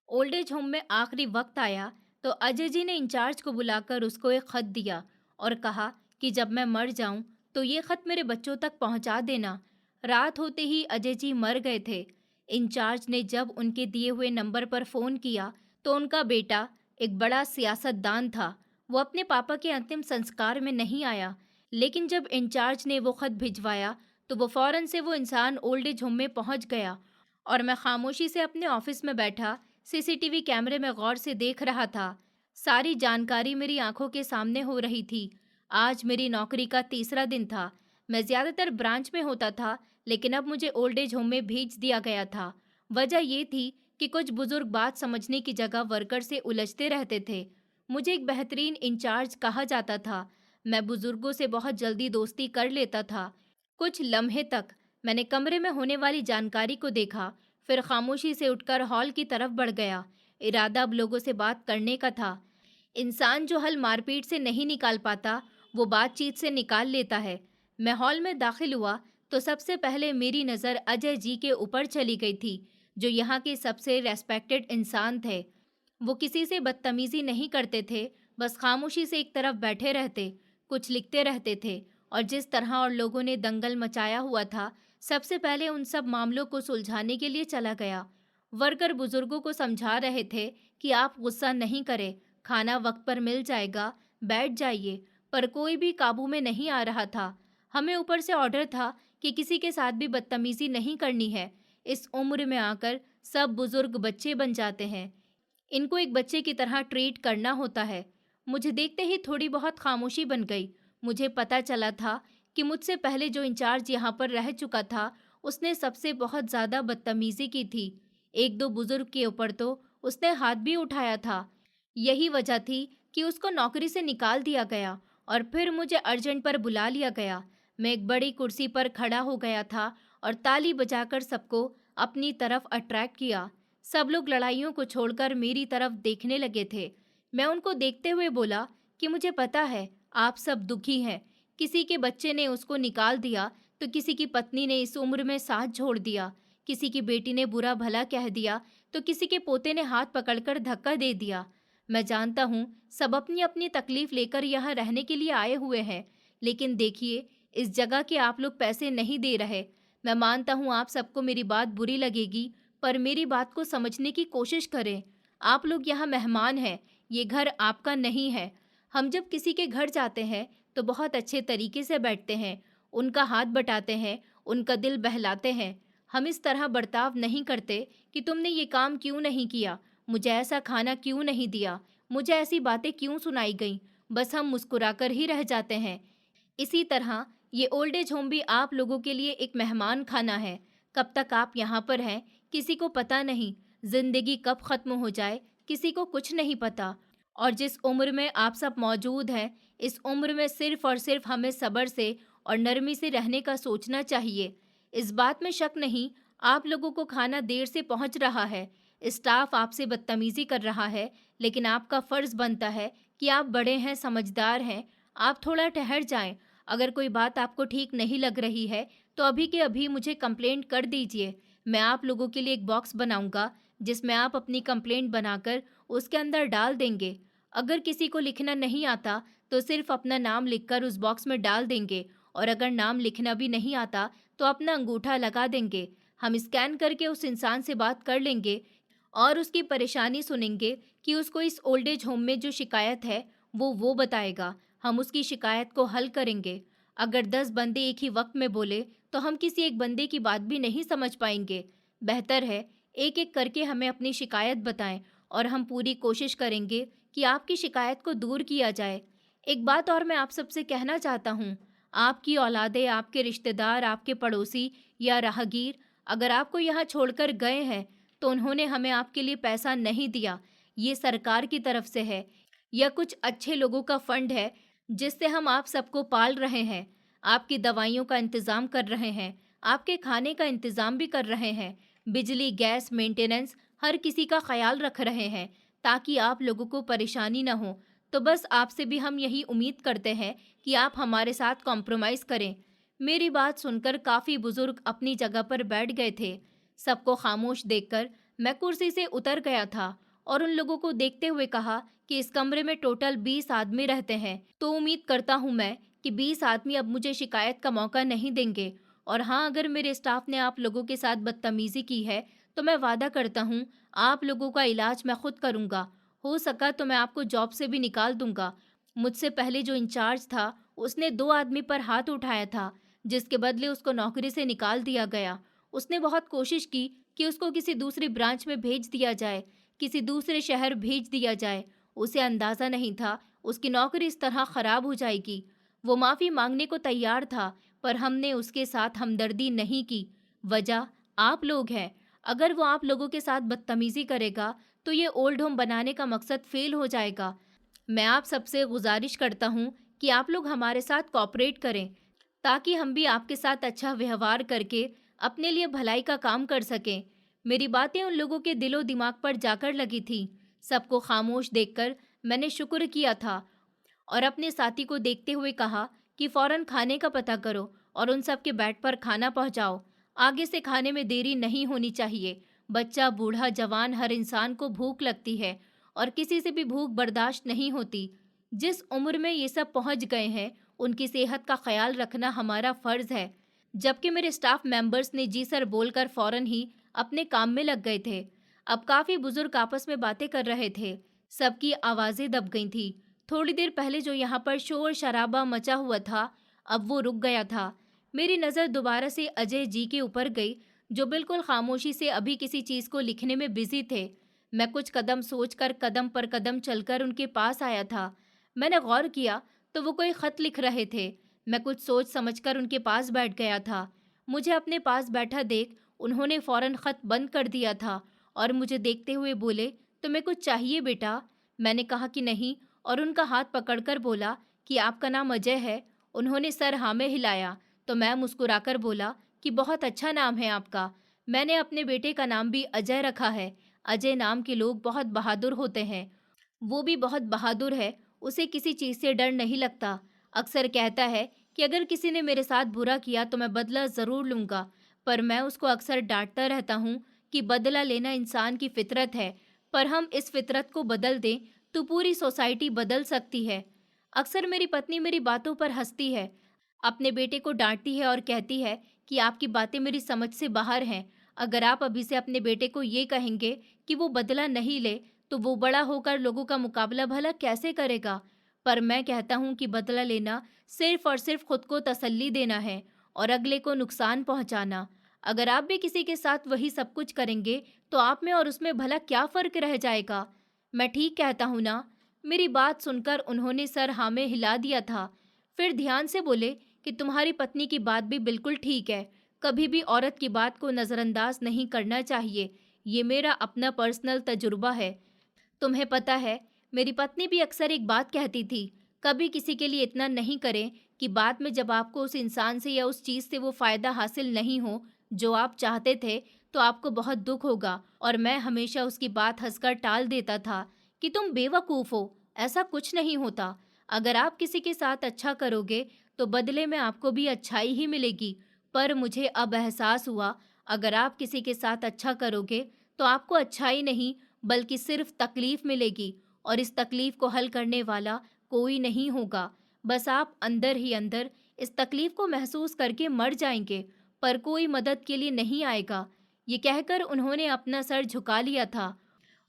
Old age home में आखिरी वक्त आया तो अजय जी ने इंचार्ज को बुलाकर उसको एक खत दिया और कहा कि जब मैं मर जाऊं तो ये खत मेरे बच्चों तक पहुंचा देना। रात होते ही अजय जी मर गए थे। इंचार्ज ने जब उनके दिए हुए नंबर पर फोन किया तो उनका बेटा, एक बड़ा सियासतदान था, वो अपने पापा के अंतिम संस्कार में नहीं आया। लेकिन जब इंचार्ज ने वो खत भिजवाया तो वो फौरन से वो इंसान ओल्ड एज होम में पहुंच गया और मैं खामोशी से अपने ऑफिस में बैठा सीसीटीवी कैमरे में गौर से देख रहा था। सारी जानकारी मेरी आंखों के सामने हो रही थी। आज मेरी नौकरी का तीसरा दिन था। मैं ज्यादातर ब्रांच में होता था, लेकिन अब मुझे ओल्ड एज होम में भेज दिया गया था। वजह ये थी कि कुछ बुजुर्ग बात समझने की जगह वर्कर से उलझते रहते थे। मुझे एक बेहतरीन इंचार्ज कहा जाता था। मैं बुजुर्गों से बहुत जल्दी दोस्ती कर लेता था। कुछ लम्हे तक मैंने कमरे में होने वाली जानकारी को देखा, फिर खामोशी से उठकर हॉल की तरफ बढ़ गया। इरादा अब लोगों से बात करने का था। इंसान जो हल मारपीट से नहीं निकाल पाता, वो बातचीत से निकाल लेता है। मैं हॉल में दाखिल हुआ तो सबसे पहले मेरी नज़र अजय जी के ऊपर चली गई थी, जो यहाँ के सबसे रेस्पेक्टेड इंसान थे। वो किसी से बदतमीजी नहीं करते थे, बस खामोशी से एक तरफ बैठे रहते, कुछ लिखते रहते थे। और जिस तरह और लोगों ने दंगल मचाया हुआ था, सबसे पहले उन सब मामलों को सुलझाने के लिए चला गया। वर्कर बुजुर्गों को समझा रहे थे कि आप गुस्सा नहीं करें, खाना वक्त पर मिल जाएगा, बैठ जाइए। पर कोई भी काबू में नहीं आ रहा था। हमें ऊपर से ऑर्डर था कि किसी के साथ भी बदतमीजी नहीं करनी है। इस उम्र में आकर सब बुजुर्ग बच्चे बन जाते हैं। इनको एक बच्चे की तरह ट्रीट करना होता है। मुझे देखते ही थोड़ी बहुत खामोशी बन गई। मुझे पता चला था कि मुझसे पहले जो इंचार्ज यहाँ पर रह चुका था, उसने सबसे बहुत ज़्यादा बदतमीजी की थी। एक दो बुजुर्ग के ऊपर तो उसने हाथ भी उठाया था। यही वजह थी कि उसको नौकरी से निकाल दिया गया और फिर मुझे अर्जेंट पर बुला लिया गया। मैं एक बड़ी कुर्सी पर खड़ा हो गया था और ताली बजाकर सबको अपनी तरफ अट्रैक्ट किया। सब लोग लड़ाइयों को छोड़कर मेरी तरफ देखने लगे थे। मैं उनको देखते हुए बोला कि मुझे पता है आप सब दुखी हैं। किसी के बच्चे ने उसको निकाल दिया तो किसी की पत्नी ने इस उम्र में साथ छोड़ दिया, किसी की बेटी ने बुरा भला कह दिया तो किसी के पोते ने हाथ पकड़कर धक्का दे दिया। मैं जानता हूँ सब अपनी अपनी तकलीफ लेकर यहाँ रहने के लिए आए हुए हैं, लेकिन देखिए, इस जगह के आप लोग पैसे नहीं दे रहे। मैं मानता हूँ आप सबको मेरी बात बुरी लगेगी, पर मेरी बात को समझने की कोशिश करें। आप लोग यहाँ मेहमान हैं, ये घर आपका नहीं है। हम जब किसी के घर जाते हैं तो बहुत अच्छे तरीके से बैठते हैं, उनका हाथ बटाते हैं, उनका दिल बहलाते हैं। हम इस तरह बर्ताव नहीं करते कि तुमने ये काम क्यों नहीं किया, मुझे ऐसा खाना क्यों नहीं दिया, मुझे ऐसी बातें क्यों सुनाई गईं। बस हम मुस्कुराकर ही रह जाते हैं। इसी तरह ये ओल्ड एज होम भी आप लोगों के लिए एक मेहमान खाना है। कब तक आप यहाँ पर हैं, किसी को पता नहीं। जिंदगी कब खत्म हो जाए, किसी को कुछ नहीं पता। और जिस उम्र में आप सब मौजूद हैं, इस उम्र में सिर्फ और सिर्फ हमें सब्र से और नरमी से रहने का सोचना चाहिए। इस बात में शक नहीं, आप लोगों को खाना देर से पहुंच रहा है, स्टाफ आपसे बदतमीजी कर रहा है, लेकिन आपका फर्ज बनता है कि आप बड़े हैं, समझदार हैं, आप थोड़ा ठहर जाएं। अगर कोई बात आपको ठीक नहीं लग रही है तो अभी के अभी मुझे कंप्लेंट कर दीजिए। मैं आप लोगों के लिए एक बॉक्स बनाऊंगा जिसमें आप अपनी कंप्लेंट बनाकर उसके अंदर डाल देंगे। अगर किसी को लिखना नहीं आता तो सिर्फ अपना नाम लिखकर उस बॉक्स में डाल देंगे, और अगर नाम लिखना भी नहीं आता तो अपना अंगूठा लगा देंगे। हम स्कैन करके उस इंसान से बात कर लेंगे और उसकी परेशानी सुनेंगे कि उसको इस ओल्ड एज होम में जो शिकायत है वो बताएगा। हम उसकी शिकायत को हल करेंगे। अगर 10 बंदे एक ही वक्त में बोले तो हम किसी एक बंदे की बात भी नहीं समझ पाएंगे। बेहतर है एक एक करके हमें अपनी शिकायत बताएं और हम पूरी कोशिश करेंगे कि आपकी शिकायत को दूर किया जाए। एक बात और मैं आप सबसे कहना चाहता हूँ, आपकी औलादे, आपके रिश्तेदार, आपके पड़ोसी या राहगीर अगर आपको यहाँ छोड़कर गए हैं तो उन्होंने हमें आपके लिए पैसा नहीं दिया। ये सरकार की तरफ से है या कुछ अच्छे लोगों का फंड है जिससे हम आप सबको पाल रहे हैं, आपकी दवाइयों का इंतज़ाम कर रहे हैं, आपके खाने का इंतज़ाम भी कर रहे हैं, बिजली, गैस, मेंटेनेंस, हर किसी का ख्याल रख रहे हैं ताकि आप लोगों को परेशानी ना हो। तो बस आपसे भी हम यही उम्मीद करते हैं कि आप हमारे साथ कॉम्प्रोमाइज़ करें। मेरी बात सुनकर काफ़ी बुजुर्ग अपनी जगह पर बैठ गए थे। सबको खामोश देखकर मैं कुर्सी से उतर गया था और उन लोगों को देखते हुए कहा कि इस कमरे में टोटल 20 आदमी रहते हैं, तो उम्मीद करता हूँ मैं कि 20 आदमी अब मुझे शिकायत का मौका नहीं देंगे। और हाँ, अगर मेरे स्टाफ ने आप लोगों के साथ बदतमीजी की है, तो मैं वादा करता हूँ आप लोगों का इलाज मैं खुद करूँगा। हो सका तो मैं आपको जॉब से भी निकाल दूंगा। मुझसे पहले जो इंचार्ज था, उसने 2 आदमी पर हाथ उठाया था, जिसके बदले उसको नौकरी से निकाल दिया गया। उसने बहुत कोशिश की कि उसको किसी दूसरी ब्रांच में भेज दिया जाए, किसी दूसरे शहर भेज दिया जाए। उसे अंदाज़ा नहीं था उसकी नौकरी इस तरह खराब हो जाएगी। वो माफ़ी मांगने को तैयार था, पर हमने उसके साथ हमदर्दी नहीं की। वजह आप लोग हैं। अगर वो आप लोगों के साथ बदतमीज़ी करेगा, तो ये ओल्ड होम बनाने का मकसद फ़ेल हो जाएगा। मैं आप सबसे गुजारिश करता हूँ कि आप लोग हमारे साथ कोऑपरेट करें, ताकि हम भी आपके साथ अच्छा व्यवहार करके अपने लिए भलाई का काम कर सकें। मेरी बातें उन लोगों के दिलो दिमाग पर जाकर लगी थी। सबको खामोश देखकर मैंने शुक्र किया था और अपने साथी को देखते हुए कहा कि फौरन खाने का पता करो और उन सब के बेड पर खाना पहुंचाओ। आगे से खाने में देरी नहीं होनी चाहिए। बच्चा, बूढ़ा, जवान, हर इंसान को भूख लगती है और किसी से भी भूख बर्दाश्त नहीं होती। जिस उम्र में ये सब पहुंच गए हैं, उनकी सेहत का ख्याल रखना हमारा फर्ज है। जबकि मेरे स्टाफ मेंबर्स ने जी सर बोलकर फौरन ही अपने काम में लग गए थे। अब काफी बुजुर्ग आपस में बातें कर रहे थे। सबकी आवाजें दब गई थी। थोड़ी देर पहले जो यहाँ पर शोर शराबा मचा हुआ था, अब वो रुक गया था। मेरी नज़र दोबारा से अजय जी के ऊपर गई, जो बिल्कुल खामोशी से अभी किसी चीज़ को लिखने में बिजी थे। मैं कुछ कदम सोचकर कदम पर कदम चलकर उनके पास आया था। मैंने गौर किया तो वो कोई खत लिख रहे थे। मैं कुछ सोच समझकर उनके पास बैठ गया था। मुझे अपने पास बैठा देख उन्होंने फौरन खत बंद कर दिया था और मुझे देखते हुए बोले, तुम्हें कुछ चाहिए बेटा? मैंने कहा कि नहीं और उनका हाथ पकड़कर बोला कि आपका नाम अजय है? उन्होंने सर हाँ में हिलाया तो मैं मुस्कुराकर बोला कि बहुत अच्छा नाम है आपका। मैंने अपने बेटे का नाम भी अजय रखा है। अजय नाम के लोग बहुत बहादुर होते हैं। वो भी बहुत बहादुर है, उसे किसी चीज़ से डर नहीं लगता। अक्सर कहता है कि अगर किसी ने मेरे साथ बुरा किया तो मैं बदला ज़रूर लूँगा, पर मैं उसको अक्सर डांटता रहता हूँ कि बदला लेना इंसान की फितरत है, पर हम इस फितरत को बदल दें तो पूरी सोसाइटी बदल सकती है। अक्सर मेरी पत्नी मेरी बातों पर हंसती है, अपने बेटे को डांटती है और कहती है कि आपकी बातें मेरी समझ से बाहर हैं। अगर आप अभी से अपने बेटे को ये कहेंगे कि वो बदला नहीं ले, तो वो बड़ा होकर लोगों का मुकाबला भला कैसे करेगा? पर मैं कहता हूँ कि बदला लेना सिर्फ और सिर्फ खुद को तसल्ली देना है और अगले को नुकसान पहुंचाना। अगर आप भी किसी के साथ वही सब कुछ करेंगे, तो आप में और उसमें भला क्या फर्क रह जाएगा? मैं ठीक कहता हूँ ना? मेरी बात सुनकर उन्होंने सर हाँ में हिला दिया था। फिर ध्यान से बोले कि तुम्हारी पत्नी की बात भी बिल्कुल ठीक है। कभी भी औरत की बात को नज़रअंदाज नहीं करना चाहिए। ये मेरा अपना पर्सनल तजुर्बा है। तुम्हें पता है, मेरी पत्नी भी अक्सर एक बात कहती थी, कभी किसी के लिए इतना नहीं करें कि बाद में जब आपको उस इंसान से या उस चीज़ से वो फ़ायदा हासिल नहीं हो जो आप चाहते थे, तो आपको बहुत दुख होगा। और मैं हमेशा उसकी बात हंसकर टाल देता था कि तुम बेवकूफ़ हो, ऐसा कुछ नहीं होता। अगर आप किसी के साथ अच्छा करोगे तो बदले में आपको भी अच्छाई ही मिलेगी। पर मुझे अब एहसास हुआ, अगर आप किसी के साथ अच्छा करोगे तो आपको अच्छाई नहीं बल्कि सिर्फ तकलीफ मिलेगी और इस तकलीफ को हल करने वाला कोई नहीं होगा। बस आप अंदर ही अंदर इस तकलीफ को महसूस करके मर जाएंगे, पर कोई मदद के लिए नहीं आएगा। ये कहकर उन्होंने अपना सर झुका लिया था।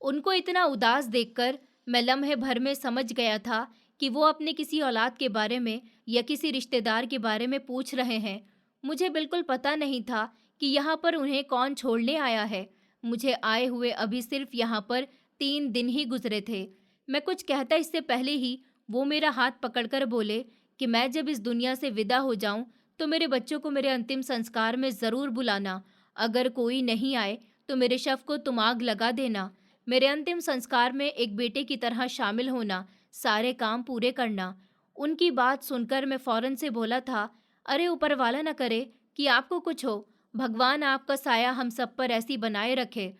उनको इतना उदास देखकर मैं लम्हे भर में समझ गया था कि वो अपने किसी औलाद के बारे में या किसी रिश्तेदार के बारे में पूछ रहे हैं। मुझे बिल्कुल पता नहीं था कि यहाँ पर उन्हें कौन छोड़ने आया है। मुझे आए हुए अभी सिर्फ यहाँ पर 3 दिन ही गुजरे थे। मैं कुछ कहता इससे पहले ही वो मेरा हाथ पकड़कर बोले कि मैं जब इस दुनिया से विदा हो जाऊं तो मेरे बच्चों को मेरे अंतिम संस्कार में ज़रूर बुलाना। अगर कोई नहीं आए तो मेरे शव को तुम आग लगा देना। मेरे अंतिम संस्कार में एक बेटे की तरह शामिल होना, सारे काम पूरे करना। उनकी बात सुनकर मैं फौरन से बोला था, अरे ऊपर वाला न करे कि आपको कुछ हो। भगवान आपका साया हम सब पर ऐसी बनाए रखे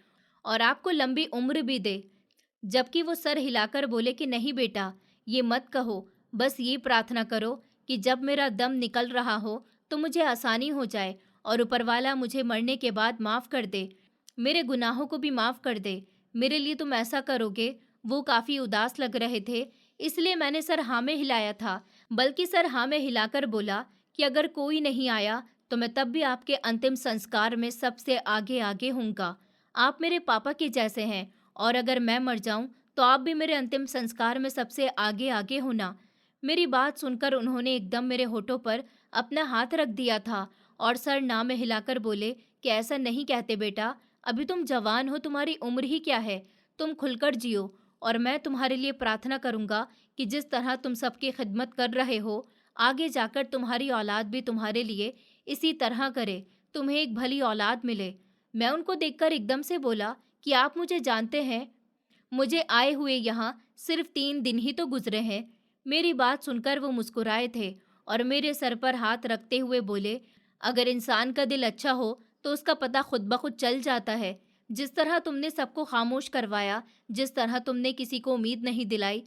और आपको लंबी उम्र भी दे। जबकि वो सर हिलाकर बोले कि नहीं बेटा, ये मत कहो, बस ये प्रार्थना करो कि जब मेरा दम निकल रहा हो तो मुझे आसानी हो जाए और ऊपर वाला मुझे मरने के बाद माफ़ कर दे। मेरे गुनाहों को भी माफ़ कर दे। मेरे लिए तुम ऐसा करोगे, वो काफ़ी उदास लग रहे थे, इसलिए मैंने सर हाँ में हिलाया था। बल्कि सर हाँ में हिलाकर बोला कि अगर कोई नहीं आया, तो मैं तब भी आपके अंतिम संस्कार में सबसे आगे-आगे हूँगा। आप मेरे पापा के जैसे हैं और अगर मैं मर जाऊँ, तो आप भी मेरे अंतिम संस्कार में सबसे आगे-आगे होना। मेरी बात सुनकर उन्होंने एकदम मेरे होठों पर अपना हाथ रख दिया था और सर ना में हिलाकर बोले कि ऐसा नहीं कहते बेटा, अभी तुम जवान हो, तुम्हारी उम्र ही क्या है, तुम खुलकर जियो और मैं तुम्हारे लिए प्रार्थना करूंगा कि जिस तरह तुम सबकी खिदमत कर रहे हो, आगे जाकर तुम्हारी औलाद भी तुम्हारे लिए इसी तरह करे, तुम्हें एक भली औलाद मिले। मैं उनको देखकर एकदम से बोला कि आप मुझे जानते हैं, मुझे आए हुए यहाँ सिर्फ 3 दिन ही तो गुजरे हैं। मेरी बात सुनकर वो मुस्कुराए थे और मेरे सर पर हाथ रखते हुए बोले, अगर इंसान का दिल अच्छा हो तो उसका पता खुद ब खुद चल जाता है। जिस तरह तुमने सबको खामोश करवाया, जिस तरह तुमने किसी को उम्मीद नहीं दिलाई,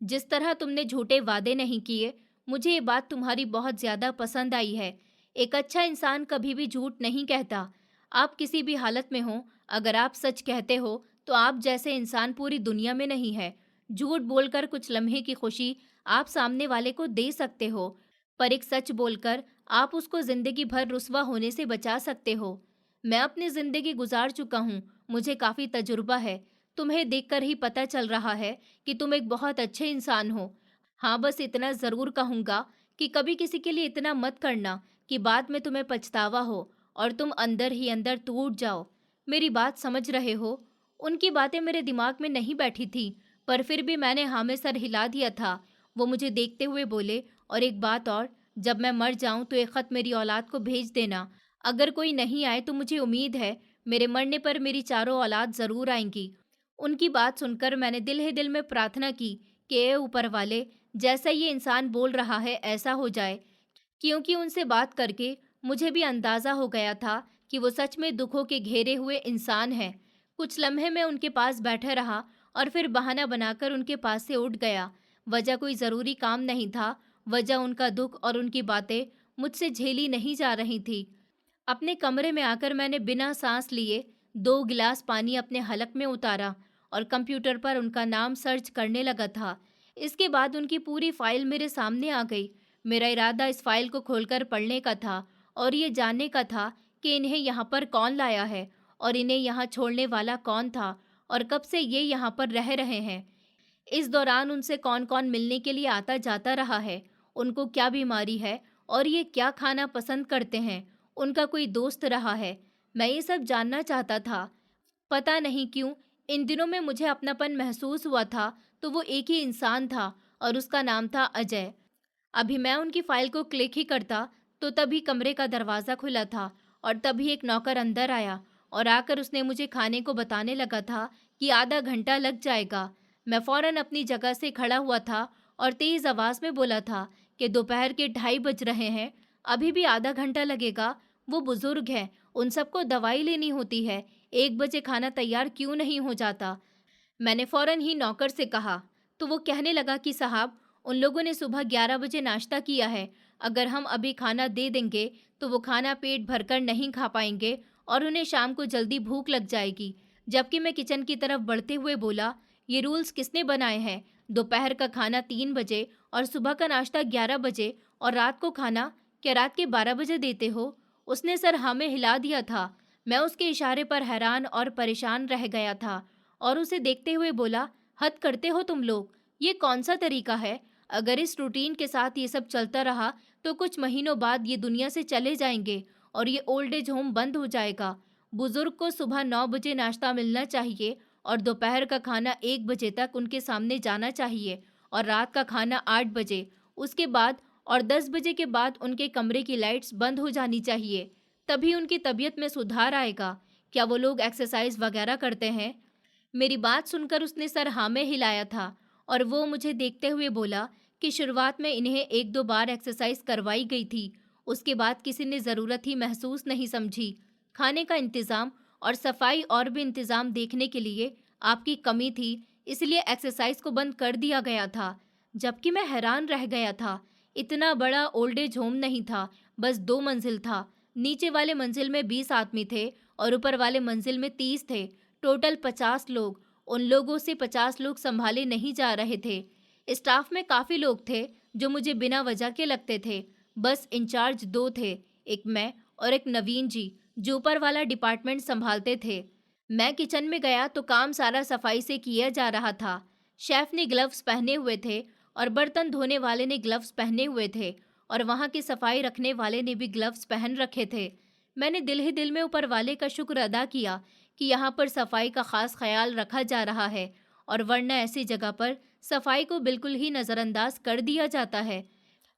जिस तरह तुमने झूठे वादे नहीं किए, मुझे ये बात तुम्हारी बहुत ज़्यादा पसंद आई है। एक अच्छा इंसान कभी भी झूठ नहीं कहता। आप किसी भी हालत में हो, अगर आप सच कहते हो, तो आप जैसे इंसान पूरी दुनिया में नहीं है। झूठ बोलकर कुछ लम्हे की खुशी आप सामने वाले को दे सकते हो, पर एक सच बोलकर आप उसको ज़िंदगी भर रुस्वा होने से बचा सकते हो। मैं अपनी ज़िंदगी गुजार चुका हूँ, मुझे काफ़ी तजुर्बा है। तुम्हें देखकर ही पता चल रहा है कि तुम एक बहुत अच्छे इंसान हो। हाँ, बस इतना ज़रूर कहूँगा कि कभी किसी के लिए इतना मत करना कि बाद में तुम्हें पछतावा हो और तुम अंदर ही अंदर टूट जाओ। मेरी बात समझ रहे हो? उनकी बातें मेरे दिमाग में नहीं बैठी थी, पर फिर भी मैंने हाँ में सर हिला दिया था। वो मुझे देखते हुए बोले, और एक बात और, जब मैं मर जाऊं तो एक ख़त मेरी औलाद को भेज देना। अगर कोई नहीं आए तो मुझे उम्मीद है मेरे मरने पर मेरी चारों औलाद ज़रूर आएंगी। उनकी बात सुनकर मैंने दिल ही दिल में प्रार्थना की कि ए ऊपर वाले, जैसा ये इंसान बोल रहा है ऐसा हो जाए, क्योंकि उनसे बात करके मुझे भी अंदाज़ा हो गया था कि वो सच में दुखों के घेरे हुए इंसान हैं। कुछ लम्हे मैं उनके पास बैठा रहा और फिर बहाना बनाकर उनके पास से उठ गया। वजह कोई ज़रूरी काम नहीं था, वजह उनका दुख और उनकी बातें मुझसे झेली नहीं जा रही थी। अपने कमरे में आकर मैंने बिना सांस लिए 2 गिलास पानी अपने हलक में उतारा और कंप्यूटर पर उनका नाम सर्च करने लगा था। इसके बाद उनकी पूरी फाइल मेरे सामने आ गई। मेरा इरादा इस फाइल को खोलकर पढ़ने का था और ये जानने का था कि इन्हें यहाँ पर कौन लाया है और इन्हें यहाँ छोड़ने वाला कौन था और कब से ये यहाँ पर रह रहे हैं। इस दौरान उनसे कौन-कौन मिलने के लिए आता जाता रहा है, उनको क्या बीमारी है और ये क्या खाना पसंद करते हैं, उनका कोई दोस्त रहा है। मैं ये सब जानना चाहता था। पता नहीं क्यों इन दिनों में मुझे अपनापन महसूस हुआ था, तो वो एक ही इंसान था और उसका नाम था अजय। अभी मैं उनकी फाइल को क्लिक ही करता तो तभी कमरे का दरवाज़ा खुला था और तभी एक नौकर अंदर आया और आकर उसने मुझे खाने को बताने लगा था कि आधा घंटा लग जाएगा। मैं फ़ौरन अपनी जगह से खड़ा हुआ था और तेज़ आवाज़ में बोला था कि दोपहर के 2:30 बज रहे हैं, अभी भी आधा घंटा लगेगा। वो बुज़ुर्ग हैं, उन सबको दवाई लेनी होती है, 1 बजे खाना तैयार क्यों नहीं हो जाता? मैंने फ़ौरन ही नौकर से कहा, तो वो कहने लगा कि साहब, उन लोगों ने सुबह 11 बजे नाश्ता किया है। अगर हम अभी खाना दे देंगे तो वो खाना पेट भरकर नहीं खा पाएंगे और उन्हें शाम को जल्दी भूख लग जाएगी। जबकि मैं किचन की तरफ बढ़ते हुए बोला, ये रूल्स किसने बनाए हैं? दोपहर का खाना 3 बजे और सुबह का नाश्ता 11 बजे और रात को खाना क्या रात के 12 बजे देते हो? उसने सर हाँ में हिला दिया था। मैं उसके इशारे पर हैरान और परेशान रह गया था और उसे देखते हुए बोला, हद करते हो तुम लोग, ये कौन सा तरीका है? अगर इस रूटीन के साथ ये सब चलता रहा तो कुछ महीनों बाद ये दुनिया से चले जाएंगे और ये ओल्ड एज होम बंद हो जाएगा। बुजुर्ग को सुबह 9 बजे नाश्ता मिलना चाहिए और दोपहर का खाना 1 बजे तक उनके सामने जाना चाहिए और रात का खाना 8 बजे, उसके बाद और 10 बजे के बाद उनके कमरे की लाइट्स बंद हो जानी चाहिए। तभी उनकी तबीयत में सुधार आएगा। क्या वो लोग एक्सरसाइज वगैरह करते हैं? मेरी बात सुनकर उसने सर हाँ में हिलाया था और वो मुझे देखते हुए बोला कि शुरुआत में इन्हें 1-2 बार एक्सरसाइज करवाई गई थी, उसके बाद किसी ने ज़रूरत ही महसूस नहीं समझी। खाने का इंतज़ाम और सफाई और भी इंतज़ाम देखने के लिए आपकी कमी थी, इसलिए एक्सरसाइज को बंद कर दिया गया था। जबकि मैं हैरान रह गया था। इतना बड़ा ओल्ड एज होम नहीं था, बस 2 मंजिल था। नीचे वाले मंजिल में 20 आदमी थे और ऊपर वाले मंजिल में 30 थे। टोटल 50 लोग। उन लोगों से 50 लोग संभाले नहीं जा रहे थे। स्टाफ में काफ़ी लोग थे जो मुझे बिना वजह के लगते थे। बस इंचार्ज 2 थे, एक मैं और एक नवीन जी, जो ऊपर वाला डिपार्टमेंट संभालते थे। मैं किचन में गया तो काम सारा सफाई से किया जा रहा था। शेफ ने ग्लव्स पहने हुए थे और बर्तन धोने वाले ने ग्लव्स पहने हुए थे और वहाँ की सफाई रखने वाले ने भी ग्लव्स पहन रखे थे। मैंने दिल ही दिल में ऊपर वाले का शुक्र अदा किया कि यहाँ पर सफाई का खास ख्याल रखा जा रहा है, और वरना ऐसी जगह पर सफाई को बिल्कुल ही नज़रअंदाज कर दिया जाता है।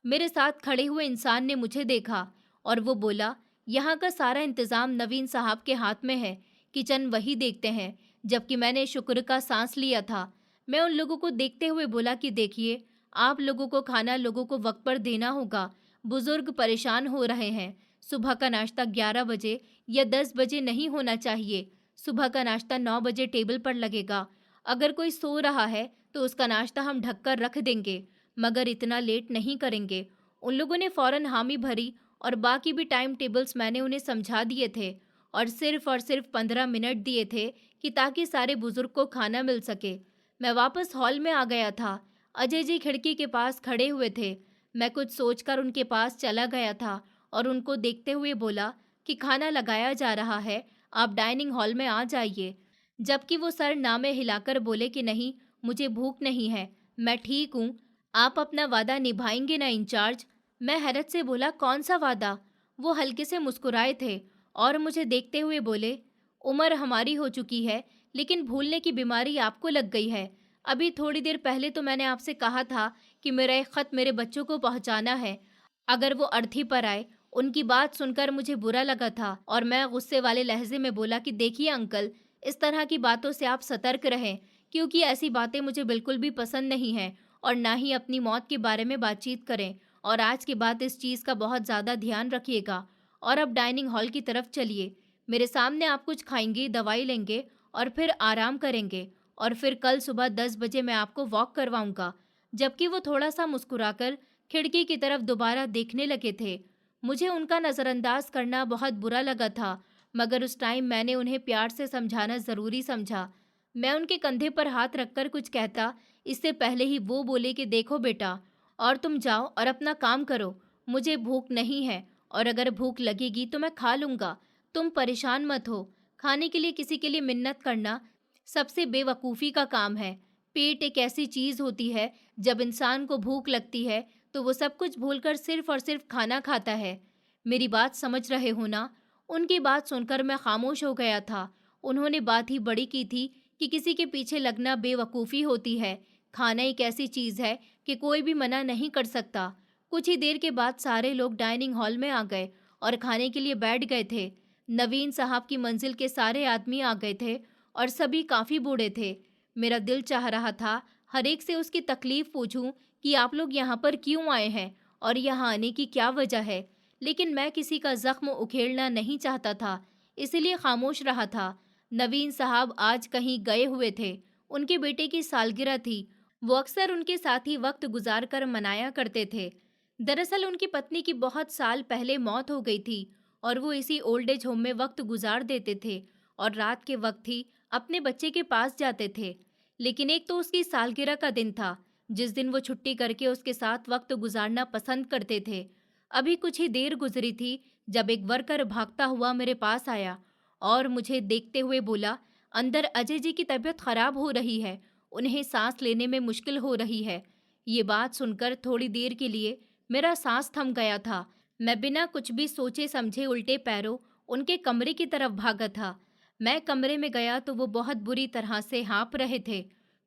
मेरे साथ खड़े हुए इंसान ने मुझे देखा और वो बोला, यहाँ का सारा इंतज़ाम नवीन साहब के हाथ में है, किचन वही देखते हैं। जबकि मैंने शुक्र का सांस लिया था। मैं उन लोगों को देखते हुए बोला कि देखिए, आप लोगों को खाना लोगों को वक्त पर देना होगा। बुजुर्ग परेशान हो रहे हैं। सुबह का नाश्ता 11 बजे या 10 बजे नहीं होना चाहिए। सुबह का नाश्ता 9 बजे टेबल पर लगेगा। अगर कोई सो रहा है तो उसका नाश्ता हम ढक कर रख देंगे, मगर इतना लेट नहीं करेंगे। उन लोगों ने फौरन हामी भरी और बाकी भी टाइम टेबल्स मैंने उन्हें समझा दिए थे और सिर्फ 15 मिनट दिए थे कि ताकि सारे बुजुर्ग को खाना मिल सके। मैं वापस हॉल में आ गया था। अजय जी खिड़की के पास खड़े हुए थे। मैं कुछ सोचकर उनके पास चला गया था और उनको देखते हुए बोला कि खाना लगाया जा रहा है, आप डाइनिंग हॉल में आ जाइए। जबकि वो सर नामे हिलाकर बोले कि नहीं, मुझे भूख नहीं है, मैं ठीक हूँ। आप अपना वादा निभाएंगे ना इंचार्ज? मैं हैरत से बोला, कौन सा वादा? वो हल्के से मुस्कुराए थे और मुझे देखते हुए बोले, उम्र हमारी हो चुकी है, लेकिन भूलने की बीमारी आपको लग गई है। अभी थोड़ी देर पहले तो मैंने आपसे कहा था कि मेरा एक खत मेरे बच्चों को पहुंचाना है, अगर वो अर्थी पर आए। उनकी बात सुनकर मुझे बुरा लगा था और मैं गुस्से वाले लहजे में बोला कि देखिए अंकल, इस तरह की बातों से आप सतर्क रहें, क्योंकि ऐसी बातें मुझे बिल्कुल भी पसंद नहीं हैं, और ना ही अपनी मौत के बारे में बातचीत करें। और आज के बाद इस चीज़ का बहुत ज़्यादा ध्यान रखिएगा। और अब डाइनिंग हॉल की तरफ चलिए। मेरे सामने आप कुछ खाएंगे, दवाई लेंगे और फिर आराम करेंगे, और फिर कल सुबह 10 बजे मैं आपको वॉक करवाऊंगा। जबकि वो थोड़ा सा मुस्कुराकर खिड़की की तरफ दोबारा देखने लगे थे। मुझे उनका नज़रअंदाज करना बहुत बुरा लगा था, मगर उस टाइम मैंने उन्हें प्यार से समझाना ज़रूरी समझा। मैं उनके कंधे पर हाथ रखकर कुछ कहता, इससे पहले ही वो बोले कि देखो बेटा, और तुम जाओ और अपना काम करो। मुझे भूख नहीं है, और अगर भूख लगेगी तो मैं खा लूँगा। तुम परेशान मत हो। खाने के लिए किसी के लिए मिन्नत करना सबसे बेवकूफ़ी का काम है। पेट एक ऐसी चीज़ होती है, जब इंसान को भूख लगती है तो वो सब कुछ भूलकर सिर्फ और सिर्फ खाना खाता है। मेरी बात समझ रहे हो ना? उनकी बात सुनकर मैं खामोश हो गया था। उन्होंने बात ही बड़ी की थी कि किसी के पीछे लगना बेवकूफ़ी होती है। खाना एक ऐसी चीज़ है कि कोई भी मना नहीं कर सकता। कुछ ही देर के बाद सारे लोग डाइनिंग हॉल में आ गए और खाने के लिए बैठ गए थे। नवीन साहब की मंजिल के सारे आदमी आ गए थे और सभी काफ़ी बूढ़े थे। मेरा दिल चाह रहा था हर एक से उसकी तकलीफ़ पूछूं कि आप लोग यहाँ पर क्यों आए हैं और यहाँ आने की क्या वजह है, लेकिन मैं किसी का ज़ख्म उखेड़ना नहीं चाहता था, इसलिए खामोश रहा था। नवीन साहब आज कहीं गए हुए थे। उनके बेटे की सालगिरह थी। वो अक्सर उनके साथ ही वक्त गुजार कर मनाया करते थे। दरअसल उनकी पत्नी की बहुत साल पहले मौत हो गई थी और वो इसी ओल्ड एज होम में वक्त गुजार देते थे और रात के वक्त ही अपने बच्चे के पास जाते थे। लेकिन एक तो उसकी सालगिरह का दिन था, जिस दिन वो छुट्टी करके उसके साथ वक्त गुजारना पसंद करते थे। अभी कुछ ही देर गुजरी थी जब एक वर्कर भागता हुआ मेरे पास आया और मुझे देखते हुए बोला, अंदर अजय जी की तबीयत खराब हो रही है, उन्हें सांस लेने में मुश्किल हो रही है। ये बात सुनकर थोड़ी देर के लिए मेरा सांस थम गया था। मैं बिना कुछ भी सोचे समझे उल्टे पैरों उनके कमरे की तरफ भागा था। मैं कमरे में गया तो वो बहुत बुरी तरह से हाँप रहे थे।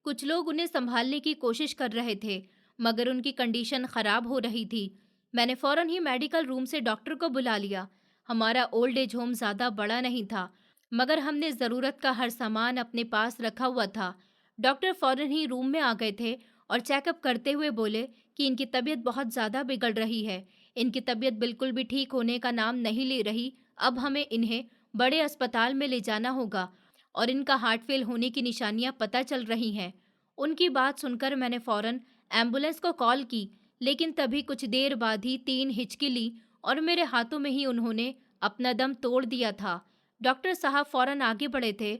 कुछ लोग उन्हें संभालने की कोशिश कर रहे थे, मगर उनकी कंडीशन खराब हो रही थी। मैंने फौरन ही मेडिकल रूम से डॉक्टर को बुला लिया। हमारा ओल्ड एज होम ज़्यादा बड़ा नहीं था, मगर हमने ज़रूरत का हर सामान अपने पास रखा हुआ था। डॉक्टर फौरन ही रूम में आ गए थे और चेकअप करते हुए बोले कि इनकी तबीयत बहुत ज़्यादा बिगड़ रही है। इनकी तबीयत बिल्कुल भी ठीक होने का नाम नहीं ले रही। अब हमें इन्हें बड़े अस्पताल में ले जाना होगा और इनका हार्ट फेल होने की निशानियां पता चल रही हैं। उनकी बात सुनकर मैंने फौरन एम्बुलेंस को कॉल की, लेकिन तभी कुछ देर बाद ही 3 हिचकी ली और मेरे हाथों में ही उन्होंने अपना दम तोड़ दिया था। डॉक्टर साहब फौरन आगे बढ़े थे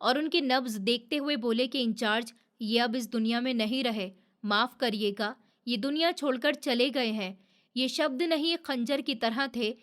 और उनकी नब्ज देखते हुए बोले कि इंचार्ज, ये अब इस दुनिया में नहीं रहे, माफ करिएगा, ये दुनिया छोड़कर चले गए हैं। ये शब्द नहीं एक खंजर की तरह थे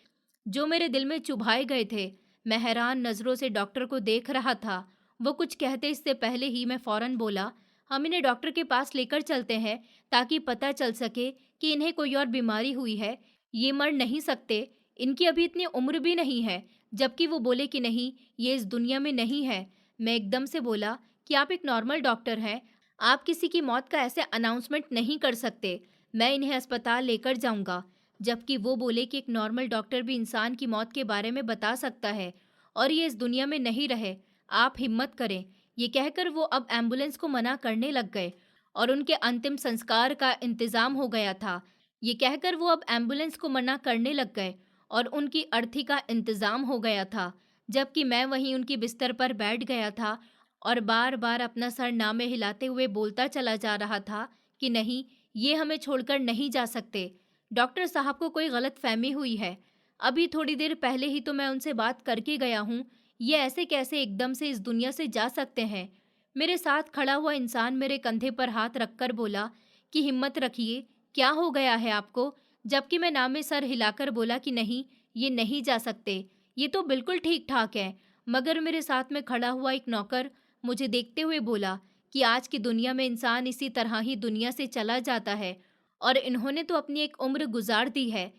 जो मेरे दिल में चुभाए गए थे। मैं हैरान नजरों से डॉक्टर को देख रहा था। वो कुछ कहते इससे पहले ही मैं फौरन बोला, हम इन्हें डॉक्टर के पास लेकर चलते हैं ताकि पता चल सके कि इन्हें कोई और बीमारी हुई है। ये मर नहीं सकते, इनकी अभी इतनी उम्र भी नहीं है। जबकि वो बोले कि नहीं, ये इस दुनिया में नहीं है। मैं एकदम से बोला कि आप एक नॉर्मल डॉक्टर हैं, आप किसी की मौत का ऐसे अनाउंसमेंट नहीं कर सकते। मैं इन्हें अस्पताल लेकर जाऊंगा। जबकि वो बोले कि एक नॉर्मल डॉक्टर भी इंसान की मौत के बारे में बता सकता है और ये इस दुनिया में नहीं रहे। आप हिम्मत करें। ये कहकर वो अब एम्बुलेंस को मना करने लग गए और उनके अंतिम संस्कार का इंतजाम हो गया था। ये कहकर वो अब एम्बुलेंस को मना करने लग गए और उनकी अर्थी का इंतजाम हो गया था। जबकि मैं वहीं उनकी बिस्तर पर बैठ गया था और बार बार अपना सर नामे हिलाते हुए बोलता चला जा रहा था कि नहीं, ये हमें छोड़कर नहीं जा सकते। डॉक्टर साहब को कोई गलत फहमी हुई है। अभी थोड़ी देर पहले ही तो मैं उनसे बात करके गया हूँ। ये ऐसे कैसे एकदम से इस दुनिया से जा सकते हैं? मेरे साथ खड़ा हुआ इंसान मेरे कंधे पर हाथ रखकर बोला कि हिम्मत रखिए, क्या हो गया है आपको? जबकि मैं नामे सर हिलाकर बोला कि नहीं, ये नहीं जा सकते, ये तो बिल्कुल ठीक ठाक है। मगर मेरे साथ में खड़ा हुआ एक नौकर मुझे देखते हुए बोला कि आज की दुनिया में इंसान इसी तरह ही दुनिया से चला जाता है और इन्होंने तो अपनी एक उम्र गुजार दी है।